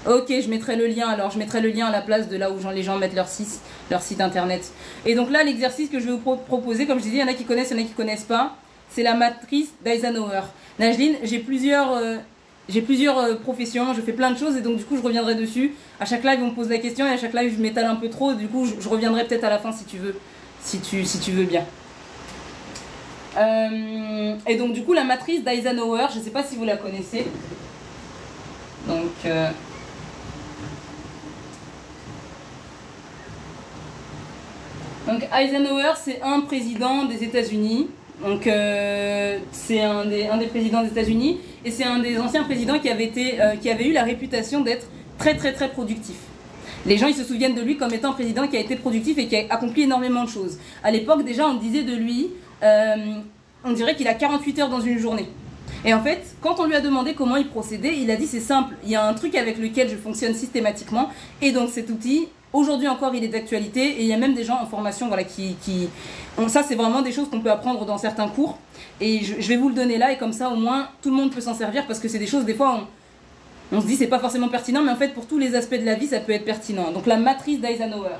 A: Ok, je mettrai le lien. Alors, je mettrai le lien à la place de là où les gens mettent leur site internet. Et donc là, l'exercice que je vais vous proposer, comme je disais, il y en a qui connaissent, il y en a qui connaissent pas. C'est la matrice d'Eisenhower. Najline, j'ai plusieurs professions, je fais plein de choses et donc du coup, je reviendrai dessus. À chaque live, on me pose la question et à chaque live, je m'étale un peu trop. Du coup, je reviendrai peut-être à la fin si tu veux, si tu veux bien. Et donc du coup, la matrice d'Eisenhower, je ne sais pas si vous la connaissez. Donc Eisenhower, c'est un président des États-Unis. Donc c'est un des présidents des États-Unis et c'est un des anciens présidents qui avait eu la réputation d'être très productif. Les gens ils se souviennent de lui comme étant un président qui a été productif et qui a accompli énormément de choses. À l'époque déjà on disait de lui, on dirait qu'il a 48 heures dans une journée. Et en fait, quand on lui a demandé comment il procédait, il a dit c'est simple, il y a un truc avec lequel je fonctionne systématiquement et donc cet outil, aujourd'hui encore il est d'actualité et il y a même des gens en formation voilà, ça c'est vraiment des choses qu'on peut apprendre dans certains cours et je vais vous le donner là et comme ça au moins tout le monde peut s'en servir parce que c'est des choses des fois on se dit c'est pas forcément pertinent mais en fait pour tous les aspects de la vie ça peut être pertinent. Donc la matrice d'Eisenhower.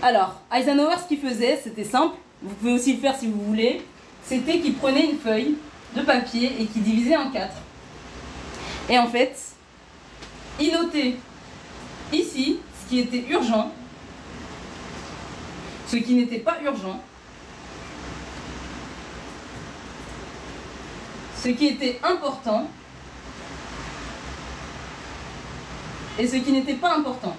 A: Alors, Eisenhower, ce qu'il faisait, c'était simple, vous pouvez aussi le faire si vous voulez, c'était qu'il prenait une feuille de papier et qu'il divisait en 4. Et en fait, il notait ici ce qui était urgent, ce qui n'était pas urgent, ce qui était important et ce qui n'était pas important.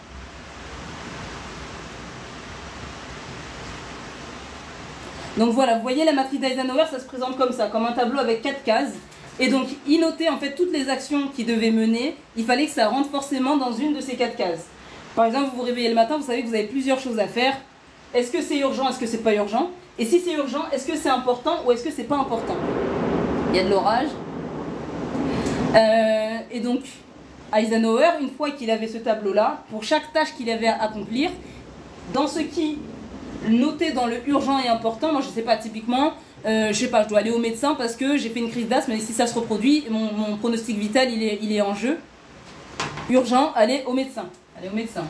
A: Donc voilà, vous voyez la matrice d'Eisenhower, ça se présente comme ça, comme un tableau avec 4 cases. Et donc, il notait en fait toutes les actions qu'il devait mener. Il fallait que ça rentre forcément dans une de ces 4 cases. Par exemple, vous vous réveillez le matin, vous savez que vous avez plusieurs choses à faire. Est-ce que c'est urgent, est-ce que c'est pas urgent? Et si c'est urgent, est-ce que c'est important ou est-ce que c'est pas important? Il y a de l'orage. Et donc, Eisenhower, une fois qu'il avait ce tableau-là, pour chaque tâche qu'il avait à accomplir, dans ce qui noté dans le urgent et important, moi je sais pas, typiquement, je sais pas, je dois aller au médecin parce que j'ai fait une crise d'asthme et si ça se reproduit, mon pronostic vital il est en jeu. Urgent, allez au médecin. Allez au médecin.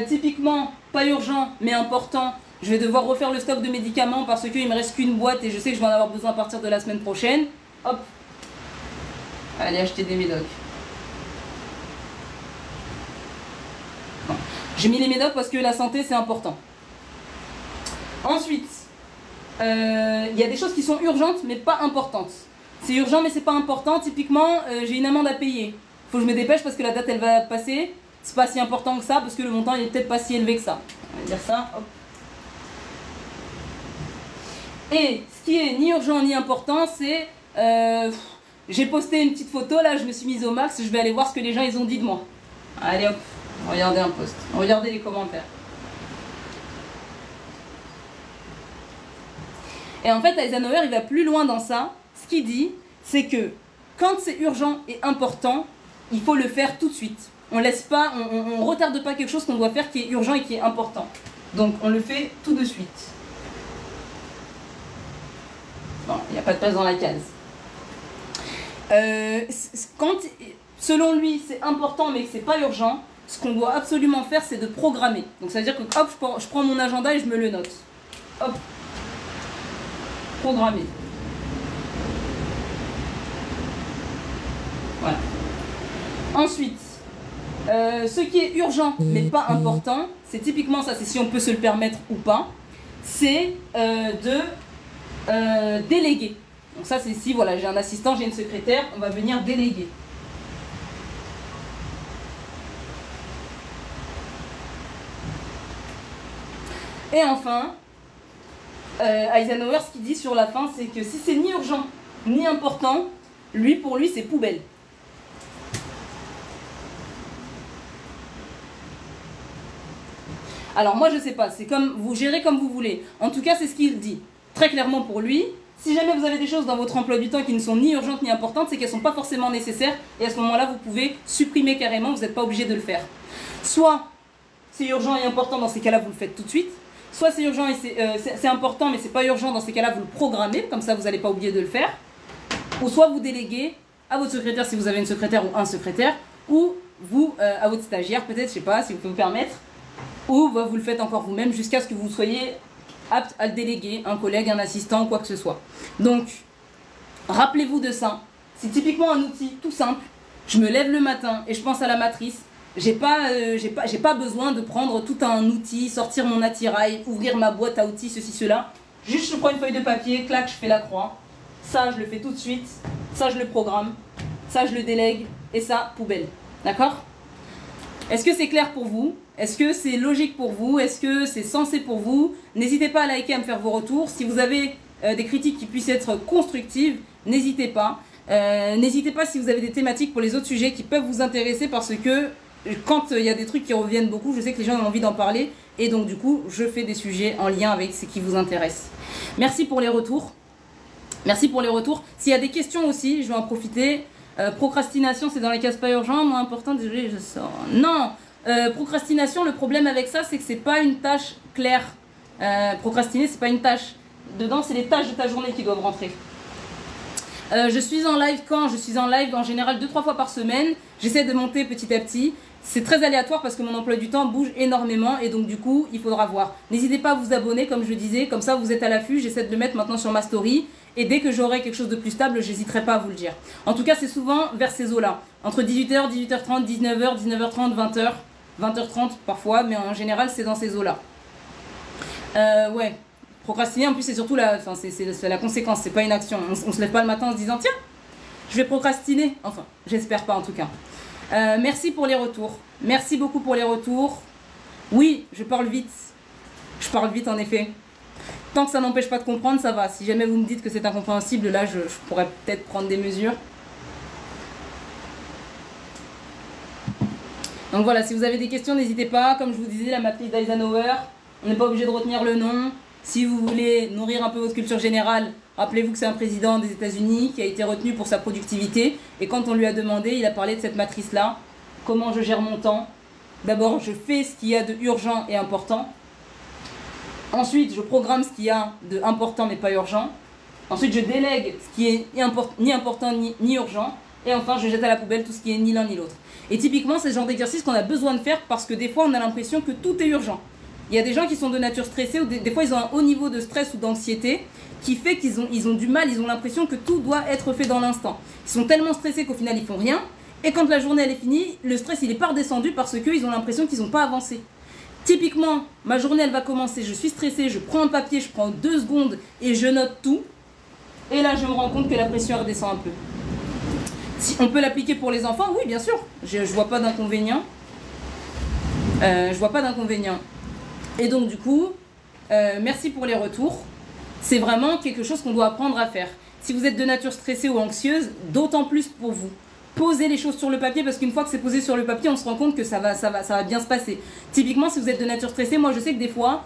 A: Typiquement, pas urgent mais important, je vais devoir refaire le stock de médicaments parce qu'il me reste qu'une boîte et je sais que je vais en avoir besoin à partir de la semaine prochaine. Hop, allez acheter des médocs. J'ai mis les médocs parce que la santé c'est important. Ensuite, il y a des choses qui sont urgentes mais pas importantes. C'est urgent mais c'est pas important. Typiquement, j'ai une amende à payer. Faut que je me dépêche parce que la date elle va passer. C'est pas si important que ça parce que le montant il est peut-être pas si élevé que ça. On va dire ça. Hop. Et ce qui est ni urgent ni important, c'est j'ai posté une petite photo là, je me suis mise au max, je vais aller voir ce que les gens ils ont dit de moi. Allez hop. Regardez un post, regardez les commentaires. Et en fait, Eisenhower, il va plus loin dans ça. Ce qu'il dit, c'est que quand c'est urgent et important, il faut le faire tout de suite. On laisse pas, on retarde pas quelque chose qu'on doit faire qui est urgent et qui est important. Donc on le fait tout de suite. Bon, il n'y a pas de place dans la case. Quand, selon lui, c'est important mais que c'est pas urgent, ce qu'on doit absolument faire, c'est de programmer. Donc, ça veut dire que, hop, je prends mon agenda et je me le note. Hop. Programmer. Voilà. Ensuite, Ce qui est urgent mais pas important, c'est typiquement ça, c'est si on peut se le permettre ou pas, c'est de déléguer. Donc ça c'est si voilà, j'ai un assistant, j'ai une secrétaire, on va venir déléguer. Et enfin, Eisenhower, ce qu'il dit sur la fin, c'est que si c'est ni urgent ni important, pour lui c'est poubelle. Alors moi je sais pas, c'est comme vous gérez comme vous voulez. En tout cas c'est ce qu'il dit. Très clairement pour lui, si jamais vous avez des choses dans votre emploi du temps qui ne sont ni urgentes ni importantes, c'est qu'elles ne sont pas forcément nécessaires et à ce moment-là vous pouvez supprimer carrément, vous n'êtes pas obligé de le faire. Soit c'est urgent et important, dans ces cas-là vous le faites tout de suite. Soit c'est urgent et c'est important mais c'est pas urgent, dans ces cas-là vous le programmez, comme ça vous n'allez pas oublier de le faire. Ou soit vous déléguez à votre secrétaire si vous avez une secrétaire ou un secrétaire, ou vous à votre stagiaire peut-être, je sais pas si vous pouvez vous permettre, ou vous le faites encore vous-même jusqu'à ce que vous soyez apte à le déléguer, un collègue, un assistant, quoi que ce soit. Donc, rappelez-vous de ça. C'est typiquement un outil tout simple. Je me lève le matin et je pense à la matrice. J'ai pas besoin de prendre tout un outil, sortir mon attirail, ouvrir ma boîte à outils, ceci, cela. Juste, je prends une feuille de papier, clac, je fais la croix. Ça, je le fais tout de suite. Ça, je le programme. Ça, je le délègue. Et ça, poubelle. D'accord ? Est-ce que c'est clair pour vous ? Est-ce que c'est logique pour vous? Est-ce que c'est sensé pour vous? N'hésitez pas à liker, à me faire vos retours. Si vous avez des critiques qui puissent être constructives, n'hésitez pas. N'hésitez pas si vous avez des thématiques pour les autres sujets qui peuvent vous intéresser, parce que quand il y a des trucs qui reviennent beaucoup, je sais que les gens ont envie d'en parler. Et donc du coup, je fais des sujets en lien avec ce qui vous intéresse. Merci pour les retours. Merci pour les retours. S'il y a des questions aussi, je vais en profiter. Procrastination, c'est dans les cases pas urgents. Moins important, désolé, je sors. Non! Procrastination, le problème avec ça, c'est que c'est pas une tâche claire. Procrastiner, c'est pas une tâche. Dedans, c'est les tâches de ta journée qui doivent rentrer. Je suis en live quand? Je suis en live en général 2-3 fois par semaine. J'essaie de monter petit à petit. C'est très aléatoire parce que mon emploi du temps bouge énormément et donc du coup, il faudra voir. N'hésitez pas à vous abonner, comme je disais, comme ça vous êtes à l'affût. J'essaie de le mettre maintenant sur ma story. Et dès que j'aurai quelque chose de plus stable, j'hésiterai pas à vous le dire. En tout cas, c'est souvent vers ces eaux-là. Entre 18h, 18h30, 19h, 19h30, 20h. 20h30 parfois, mais en général, c'est dans ces eaux-là. Ouais. Procrastiner, en plus, c'est surtout la conséquence, c'est pas une action. On se lève pas le matin en se disant, tiens, je vais procrastiner. Enfin, j'espère pas en tout cas. Merci pour les retours. Merci beaucoup pour les retours. Oui, je parle vite. Je parle vite en effet. Tant que ça n'empêche pas de comprendre, ça va. Si jamais vous me dites que c'est incompréhensible, là, je pourrais peut-être prendre des mesures. Donc voilà, si vous avez des questions, n'hésitez pas. Comme je vous disais, la matrice d'Eisenhower, on n'est pas obligé de retenir le nom. Si vous voulez nourrir un peu votre culture générale, rappelez-vous que c'est un président des États-Unis qui a été retenu pour sa productivité. Et quand on lui a demandé, il a parlé de cette matrice-là. Comment je gère mon temps? D'abord, je fais ce qu'il y a de urgent et important. Ensuite, je programme ce qu'il y a de important mais pas urgent. Ensuite, je délègue ce qui est ni important ni urgent. Et enfin, je jette à la poubelle tout ce qui est ni l'un ni l'autre. Et typiquement, c'est le genre d'exercice qu'on a besoin de faire parce que des fois, on a l'impression que tout est urgent. Il y a des gens qui sont de nature stressée ou des fois, ils ont un haut niveau de stress ou d'anxiété qui fait qu'ils ont du mal, ils ont l'impression que tout doit être fait dans l'instant. Ils sont tellement stressés qu'au final, ils font rien. Et quand la journée elle est finie, le stress, il est pas redescendu parce qu'ils ont l'impression qu'ils n'ont pas avancé. Typiquement, ma journée, elle va commencer, je suis stressée, je prends un papier, je prends 2 secondes et je note tout. Et là, je me rends compte que la pression elle redescend un peu. Si on peut l'appliquer pour les enfants, oui, bien sûr. Je vois pas d'inconvénient. Je vois pas d'inconvénient. Et donc, du coup, merci pour les retours. C'est vraiment quelque chose qu'on doit apprendre à faire. Si vous êtes de nature stressée ou anxieuse, d'autant plus pour vous. Posez les choses sur le papier parce qu'une fois que c'est posé sur le papier, on se rend compte que ça va bien se passer. Typiquement, si vous êtes de nature stressée, moi je sais que des fois,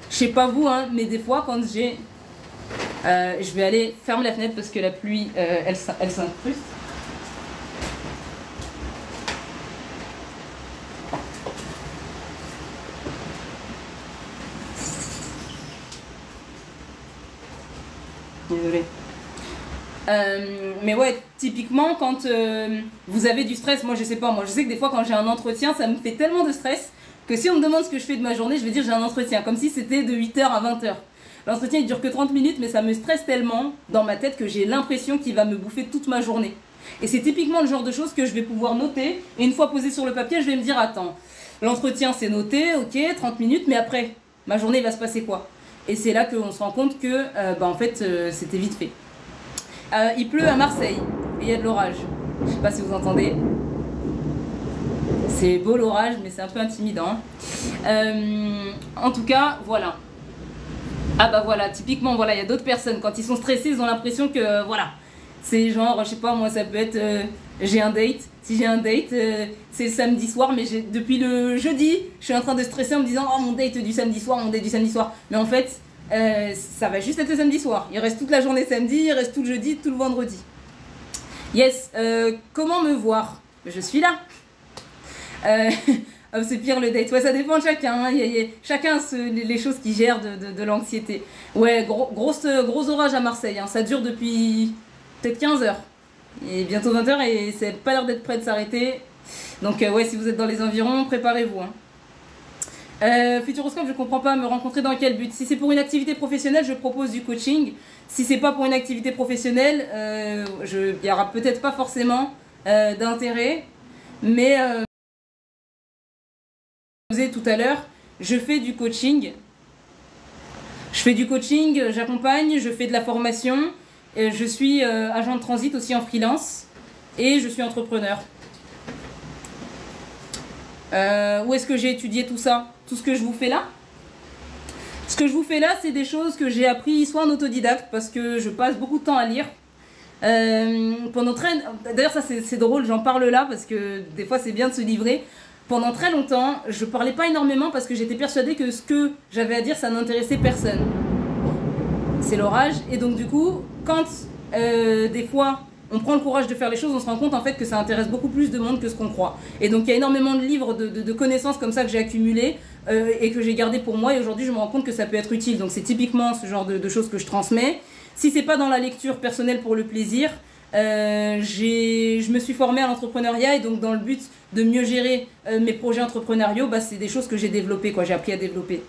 A: je sais pas vous, hein, mais des fois quand j'ai... je vais aller fermer la fenêtre parce que la pluie, elle s'incruste. Désolée. Mais ouais, typiquement quand vous avez du stress, moi je sais pas, moi je sais que des fois quand j'ai un entretien, ça me fait tellement de stress que si on me demande ce que je fais de ma journée, je vais dire j'ai un entretien, comme si c'était de 8h à 20h. L'entretien il dure que 30 minutes, mais ça me stresse tellement dans ma tête que j'ai l'impression qu'il va me bouffer toute ma journée. Et c'est typiquement le genre de choses que je vais pouvoir noter. Et une fois posé sur le papier, je vais me dire, attends, l'entretien c'est noté, ok, 30 minutes, mais après, ma journée va se passer quoi? Et c'est là qu'on se rend compte que, en fait, c'était vite fait. Il pleut à Marseille et il y a de l'orage. Je sais pas si vous entendez. C'est beau l'orage, mais c'est un peu intimidant. En tout cas, voilà. Ah bah voilà, typiquement, voilà, il y a d'autres personnes, quand ils sont stressés, ils ont l'impression que, voilà, c'est genre, je sais pas, moi ça peut être, j'ai un date. Si j'ai un date, c'est le samedi soir, mais depuis le jeudi, je suis en train de stresser en me disant, oh mon date du samedi soir, mon date du samedi soir. Mais en fait, ça va juste être le samedi soir. Il reste toute la journée samedi, il reste tout le jeudi, tout le vendredi. Yes, comment me voir? Je suis là. Oh, c'est pire le date. Ouais, ça dépend de chacun. Hein. Chacun a les choses qui gèrent de l'anxiété. Ouais, gros orage à Marseille. Hein. Ça dure depuis peut-être 15 heures. Et bientôt 20 heures et ça n'a pas l'air d'être prêt de s'arrêter. Donc, ouais, si vous êtes dans les environs, préparez-vous. Hein. Futuroscope, je comprends pas. Me rencontrer dans quel but? Si c'est pour une activité professionnelle, je propose du coaching. Si c'est pas pour une activité professionnelle, il n'y aura peut-être pas forcément d'intérêt. Mais je vous ai tout à l'heure, je fais du coaching. J'accompagne, je fais de la formation. Je suis agent de transit aussi en freelance. Et je suis entrepreneur. Où est-ce que j'ai étudié tout ça? Tout ce que je vous fais là? Ce que je vous fais là, c'est des choses que j'ai appris soit en autodidacte, parce que je passe beaucoup de temps à lire. D'ailleurs, ça c'est drôle, j'en parle là, parce que des fois c'est bien de se livrer. Pendant très longtemps, je parlais pas énormément parce que j'étais persuadée que ce que j'avais à dire, ça n'intéressait personne. C'est l'orage. Et donc du coup, quand des fois on prend le courage de faire les choses, on se rend compte en fait que ça intéresse beaucoup plus de monde que ce qu'on croit. Et donc il y a énormément de livres, de connaissances comme ça que j'ai accumulées et que j'ai gardées pour moi. Et aujourd'hui, je me rends compte que ça peut être utile. Donc c'est typiquement ce genre de choses que je transmets. Si c'est pas dans la lecture personnelle pour le plaisir, je me suis formée à l'entrepreneuriat et donc dans le but de mieux gérer mes projets entrepreneuriaux, c'est des choses que j'ai développées, j'ai appris à développer.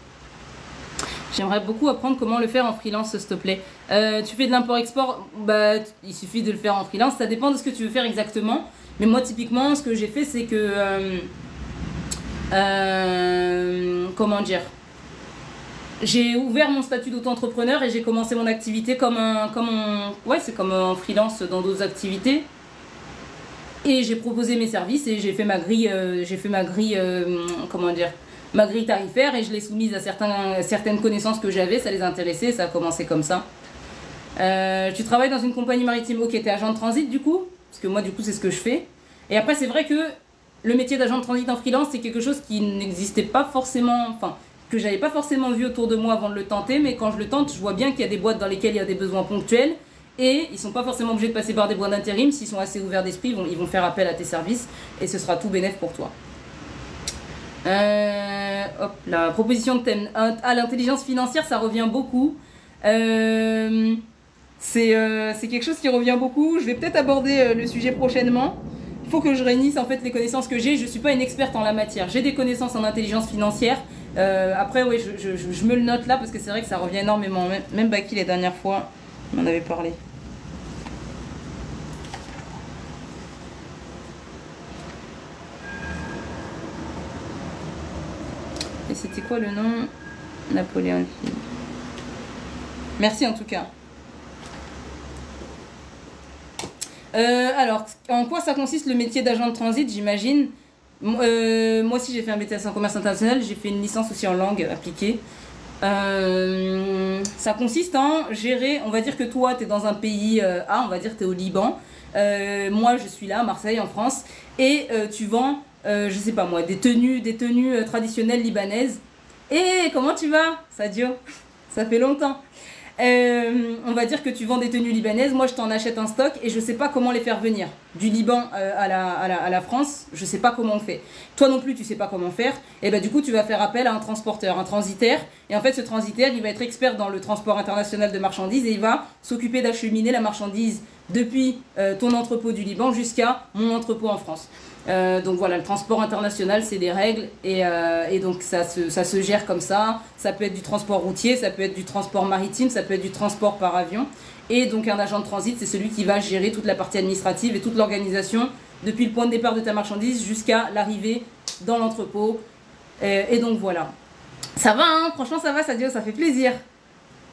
A: J'aimerais beaucoup apprendre comment le faire en freelance, s'il te plaît. Tu fais de l'import-export, il suffit de le faire en freelance, ça dépend de ce que tu veux faire exactement. Mais moi, typiquement, ce que j'ai fait, c'est que... comment dire? J'ai ouvert mon statut d'auto-entrepreneur et j'ai commencé mon activité comme un freelance dans d'autres activités. Et j'ai proposé mes services et j'ai fait ma grille, ma grille tarifaire et je l'ai soumise à certaines connaissances que j'avais, ça les intéressait, ça a commencé comme ça. Tu travailles dans une compagnie maritime, ok, t'es agent de transit du coup, parce que moi du coup c'est ce que je fais. Et après c'est vrai que le métier d'agent de transit en freelance c'est quelque chose qui n'existait pas forcément, que j'avais pas forcément vu autour de moi avant de le tenter, mais quand je le tente, je vois bien qu'il y a des boîtes dans lesquelles il y a des besoins ponctuels et ils sont pas forcément obligés de passer par des boîtes d'intérim. S'ils sont assez ouverts d'esprit, ils vont faire appel à tes services et ce sera tout bénéf pour toi. La proposition de thème. L'intelligence financière, ça revient beaucoup. C'est quelque chose qui revient beaucoup. Je vais peut-être aborder le sujet prochainement. Il faut que je réunisse en fait les connaissances que j'ai. Je ne suis pas une experte en la matière. J'ai des connaissances en intelligence financière. Après, oui, je me le note là parce que c'est vrai que ça revient énormément. Même Baki, les dernières fois, on en avait parlé. Et c'était quoi le nom? Napoléon. Merci en tout cas. Alors, en quoi ça consiste le métier d'agent de transit, j'imagine? Moi aussi j'ai fait un BTS en commerce international, j'ai fait une licence aussi en langue appliquée. Ça consiste en gérer, on va dire que toi tu es dans un pays A, on va dire que tu es au Liban. Moi je suis là à Marseille en France et tu vends, je sais pas moi, des tenues traditionnelles libanaises. Et comment tu vas, Sadio? Ça fait longtemps. On va dire que tu vends des tenues libanaises, moi je t'en achète un stock et je sais pas comment les faire venir du Liban à la France, je sais pas comment on fait. Toi non plus tu sais pas comment faire, et du coup tu vas faire appel à un transporteur, un transitaire, et en fait ce transitaire il va être expert dans le transport international de marchandises et il va s'occuper d'acheminer la marchandise depuis ton entrepôt du Liban jusqu'à mon entrepôt en France. Donc voilà, le transport international c'est des règles et donc ça se gère comme ça. Ça peut être du transport routier, ça peut être du transport maritime, ça peut être du transport par avion Et donc un agent de transit, c'est celui qui va gérer toute la partie administrative et toute l'organisation depuis le point de départ de ta marchandise jusqu'à l'arrivée dans l'entrepôt. Et donc voilà. Ça va, hein, franchement ça va, ça fait plaisir.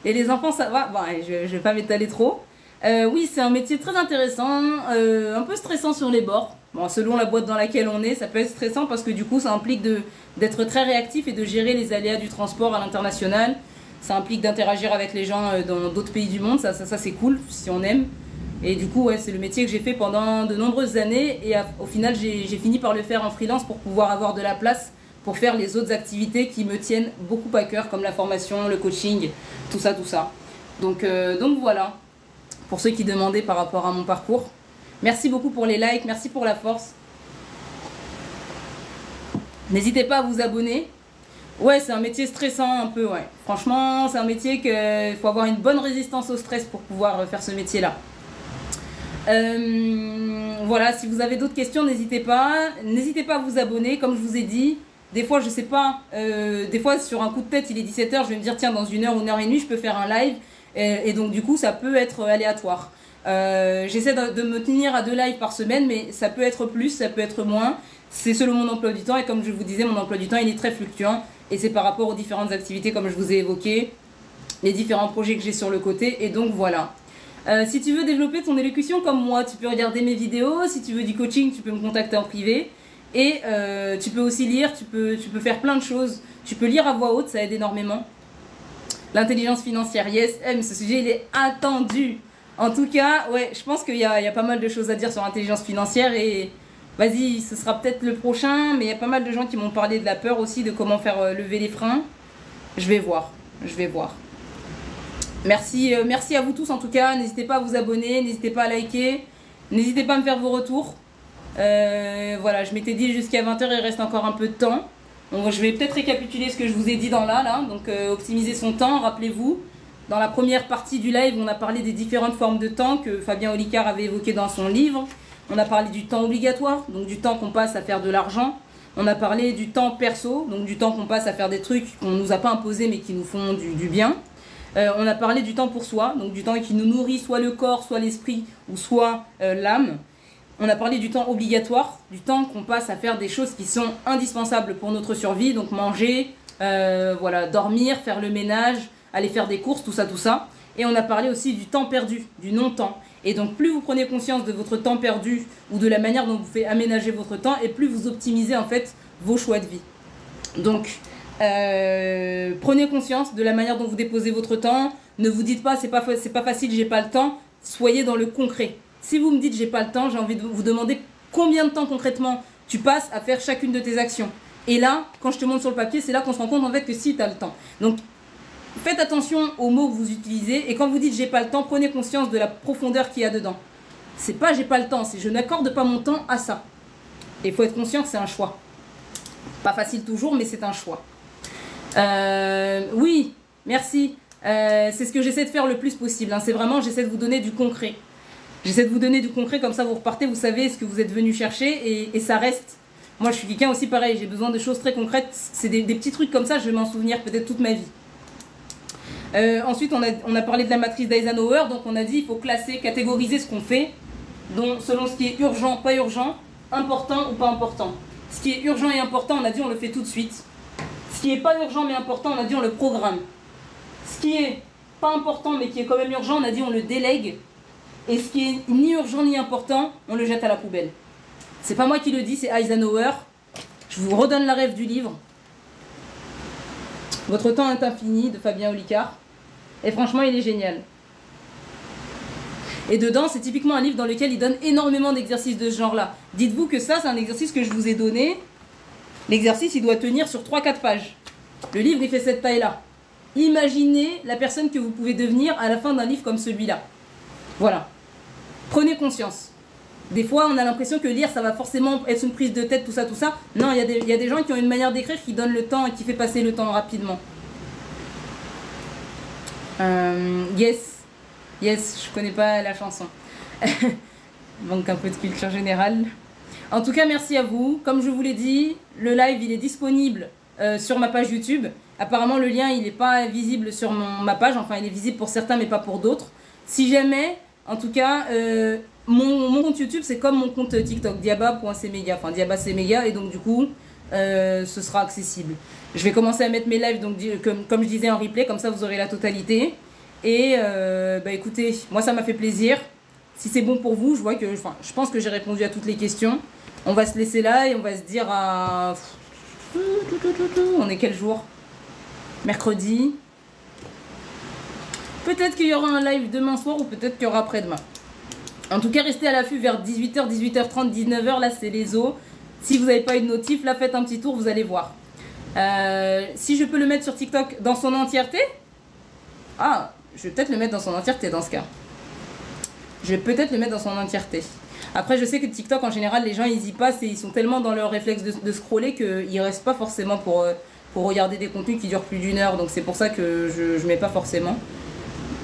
A: Et les enfants, ça va. Bon, je vais pas m'étaler trop. Oui, c'est un métier très intéressant, un peu stressant sur les bords. Bon, selon la boîte dans laquelle on est, ça peut être stressant parce que du coup, ça implique d'être très réactif et de gérer les aléas du transport à l'international. Ça implique d'interagir avec les gens dans d'autres pays du monde. Ça c'est cool si on aime. Et du coup, ouais, c'est le métier que j'ai fait pendant de nombreuses années. Et au final, j'ai fini par le faire en freelance pour pouvoir avoir de la place pour faire les autres activités qui me tiennent beaucoup à cœur, comme la formation, le coaching, tout ça, tout ça. Donc voilà, pour ceux qui demandaient par rapport à mon parcours. Merci beaucoup pour les likes, merci pour la force. N'hésitez pas à vous abonner. Ouais, c'est un métier stressant un peu, ouais. Franchement, c'est un métier qu'il faut avoir une bonne résistance au stress pour pouvoir faire ce métier-là. Voilà, si vous avez d'autres questions, n'hésitez pas. N'hésitez pas à vous abonner, comme je vous ai dit. Des fois, je sais pas, des fois sur un coup de tête, il est 17h, je vais me dire tiens, dans 1 heure ou 1h30, je peux faire un live. Et donc du coup, ça peut être aléatoire. J'essaie de me tenir à 2 lives par semaine, mais ça peut être plus, ça peut être moins. C'est selon mon emploi du temps et comme je vous disais, mon emploi du temps, il est très fluctuant. Et c'est par rapport aux différentes activités, comme je vous ai évoqué, les différents projets que j'ai sur le côté. Et donc voilà. Si tu veux développer ton élocution comme moi, tu peux regarder mes vidéos. Si tu veux du coaching, tu peux me contacter en privé. Et tu peux aussi lire, tu peux faire plein de choses. Tu peux lire à voix haute, ça aide énormément. L'intelligence financière, yes, ce sujet il est attendu. En tout cas, ouais, je pense qu'il y a pas mal de choses à dire sur l'intelligence financière et vas-y, ce sera peut-être le prochain, mais il y a pas mal de gens qui m'ont parlé de la peur aussi, de comment faire lever les freins. Je vais voir. Merci à vous tous en tout cas, n'hésitez pas à vous abonner, n'hésitez pas à liker, n'hésitez pas à me faire vos retours. Voilà, je m'étais dit jusqu'à 20h, il reste encore un peu de temps. Donc, je vais peut-être récapituler ce que je vous ai dit là. Donc, optimiser son temps, rappelez-vous. Dans la première partie du live, on a parlé des différentes formes de temps que Fabien Olicard avait évoqué dans son livre. On a parlé du temps obligatoire, donc du temps qu'on passe à faire de l'argent. On a parlé du temps perso, donc du temps qu'on passe à faire des trucs qu'on ne nous a pas imposés mais qui nous font du bien. On a parlé du temps pour soi, donc du temps qui nous nourrit soit le corps, soit l'esprit ou soit l'âme. On a parlé du temps obligatoire, du temps qu'on passe à faire des choses qui sont indispensables pour notre survie, donc manger, voilà, dormir, faire le ménage, aller faire des courses, tout ça. Et on a parlé aussi du temps perdu, du non-temps. Et donc plus vous prenez conscience de votre temps perdu ou de la manière dont vous faites aménager votre temps, et plus vous optimisez en fait vos choix de vie. Donc prenez conscience de la manière dont vous déposez votre temps. Ne vous dites pas c'est pas facile, j'ai pas le temps. Soyez dans le concret. Si vous me dites j'ai pas le temps, j'ai envie de vous demander combien de temps concrètement tu passes à faire chacune de tes actions. Et là, quand je te montre sur le papier, c'est là qu'on se rend compte en fait que si tu as le temps. Donc faites attention aux mots que vous utilisez et quand vous dites j'ai pas le temps, prenez conscience de la profondeur qu'il y a dedans. C'est pas j'ai pas le temps, c'est je n'accorde pas mon temps à ça. Et il faut être conscient que c'est un choix. Pas facile toujours, mais c'est un choix. Oui, merci. C'est ce que j'essaie de faire le plus possible. Hein. C'est vraiment, j'essaie de vous donner du concret. J'essaie de vous donner du concret, comme ça vous repartez, vous savez ce que vous êtes venu chercher et ça reste. Moi je suis quelqu'un aussi pareil, j'ai besoin de choses très concrètes. C'est des petits trucs comme ça, je vais m'en souvenir peut-être toute ma vie. Ensuite on a parlé de la matrice d'Eisenhower, donc on a dit il faut classer, catégoriser ce qu'on fait, donc selon ce qui est urgent, pas urgent, important ou pas important. Ce qui est urgent et important, on a dit on le fait tout de suite. Ce qui est pas urgent mais important, on a dit on le programme. Ce qui est pas important mais qui est quand même urgent, on a dit on le délègue. Et ce qui est ni urgent ni important, on le jette à la poubelle. C'est pas moi qui le dis, c'est Eisenhower. Je vous redonne la rêve du livre. Votre temps est infini de Fabien Olicard. Et franchement, il est génial. Et dedans, c'est typiquement un livre dans lequel il donne énormément d'exercices de ce genre-là. Dites-vous que ça, c'est un exercice que je vous ai donné. L'exercice, il doit tenir sur 3-4 pages. Le livre, il fait cette taille-là. Imaginez la personne que vous pouvez devenir à la fin d'un livre comme celui-là. Voilà. Prenez conscience. Des fois, on a l'impression que lire, ça va forcément être une prise de tête, tout ça. Non, il y a des gens qui ont une manière d'écrire qui donne le temps et qui fait passer le temps rapidement. Yes, je connais pas la chanson. Manque un peu de culture générale. En tout cas, merci à vous. Comme je vous l'ai dit, le live, il est disponible sur ma page YouTube. Apparemment, le lien, il n'est pas visible sur ma page. Enfin, il est visible pour certains, mais pas pour d'autres. Si jamais, en tout cas, mon compte YouTube, c'est comme mon compte TikTok, diaba.cmega, enfin diaba.cmega, et donc du coup, ce sera accessible. Je vais commencer à mettre mes lives, donc comme je disais, en replay, comme ça vous aurez la totalité. Et bah écoutez, moi ça m'a fait plaisir. Si c'est bon pour vous, je pense que j'ai répondu à toutes les questions. On va se laisser là et on va se dire à... On est quel jour? Mercredi. Peut-être qu'il y aura un live demain soir ou peut-être qu'il y aura après-demain. En tout cas, restez à l'affût vers 18h, 18h30, 19h. Là, c'est les os. Si vous n'avez pas eu de notif, là, faites un petit tour, vous allez voir. Si je peux le mettre sur TikTok dans son entièreté, ah, je vais peut-être le mettre dans son entièreté dans ce cas. Je vais peut-être le mettre dans son entièreté. Après, je sais que TikTok, en général, les gens, ils y passent et ils sont tellement dans leur réflexe de scroller qu'ils ne restent pas forcément pour regarder des contenus qui durent plus d'1 heure. Donc, c'est pour ça que je ne mets pas forcément.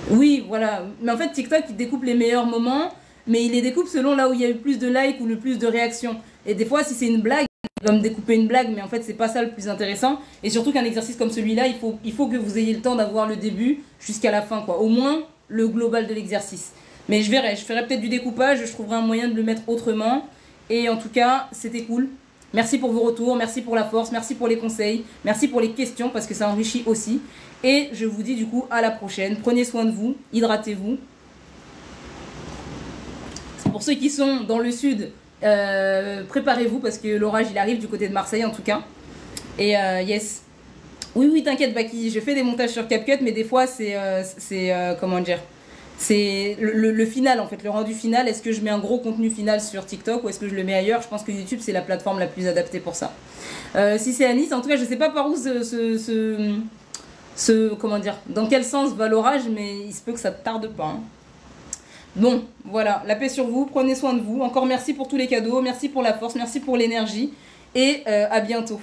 A: Oui, voilà. Mais en fait, TikTok, il découpe les meilleurs moments, mais il les découpe selon là où il y a eu plus de likes ou le plus de réactions. Et des fois, si c'est une blague, il va me découper une blague, mais en fait, c'est pas ça le plus intéressant. Et surtout qu'un exercice comme celui-là, il faut que vous ayez le temps d'avoir le début jusqu'à la fin, quoi. Au moins, le global de l'exercice. Mais je ferai peut-être du découpage, je trouverai un moyen de le mettre autrement. Et en tout cas, c'était cool. Merci pour vos retours, merci pour la force, merci pour les conseils, merci pour les questions parce que ça enrichit aussi. Et je vous dis du coup à la prochaine. Prenez soin de vous, hydratez-vous. Pour ceux qui sont dans le sud, préparez-vous parce que l'orage il arrive du côté de Marseille en tout cas. Et yes. Oui, t'inquiète Baki, je fais des montages sur CapCut, mais des fois c'est comment dire, c'est le final en fait, le rendu final. Est-ce que je mets un gros contenu final sur TikTok ou est-ce que je le mets ailleurs? Je pense que YouTube c'est la plateforme la plus adaptée pour ça. Si c'est à Nice, en tout cas je sais pas par où comment dire, dans quel sens va l'orage, mais il se peut que ça tarde pas. Hein. Bon, voilà, la paix sur vous, prenez soin de vous. Encore merci pour tous les cadeaux, merci pour la force, merci pour l'énergie et à bientôt.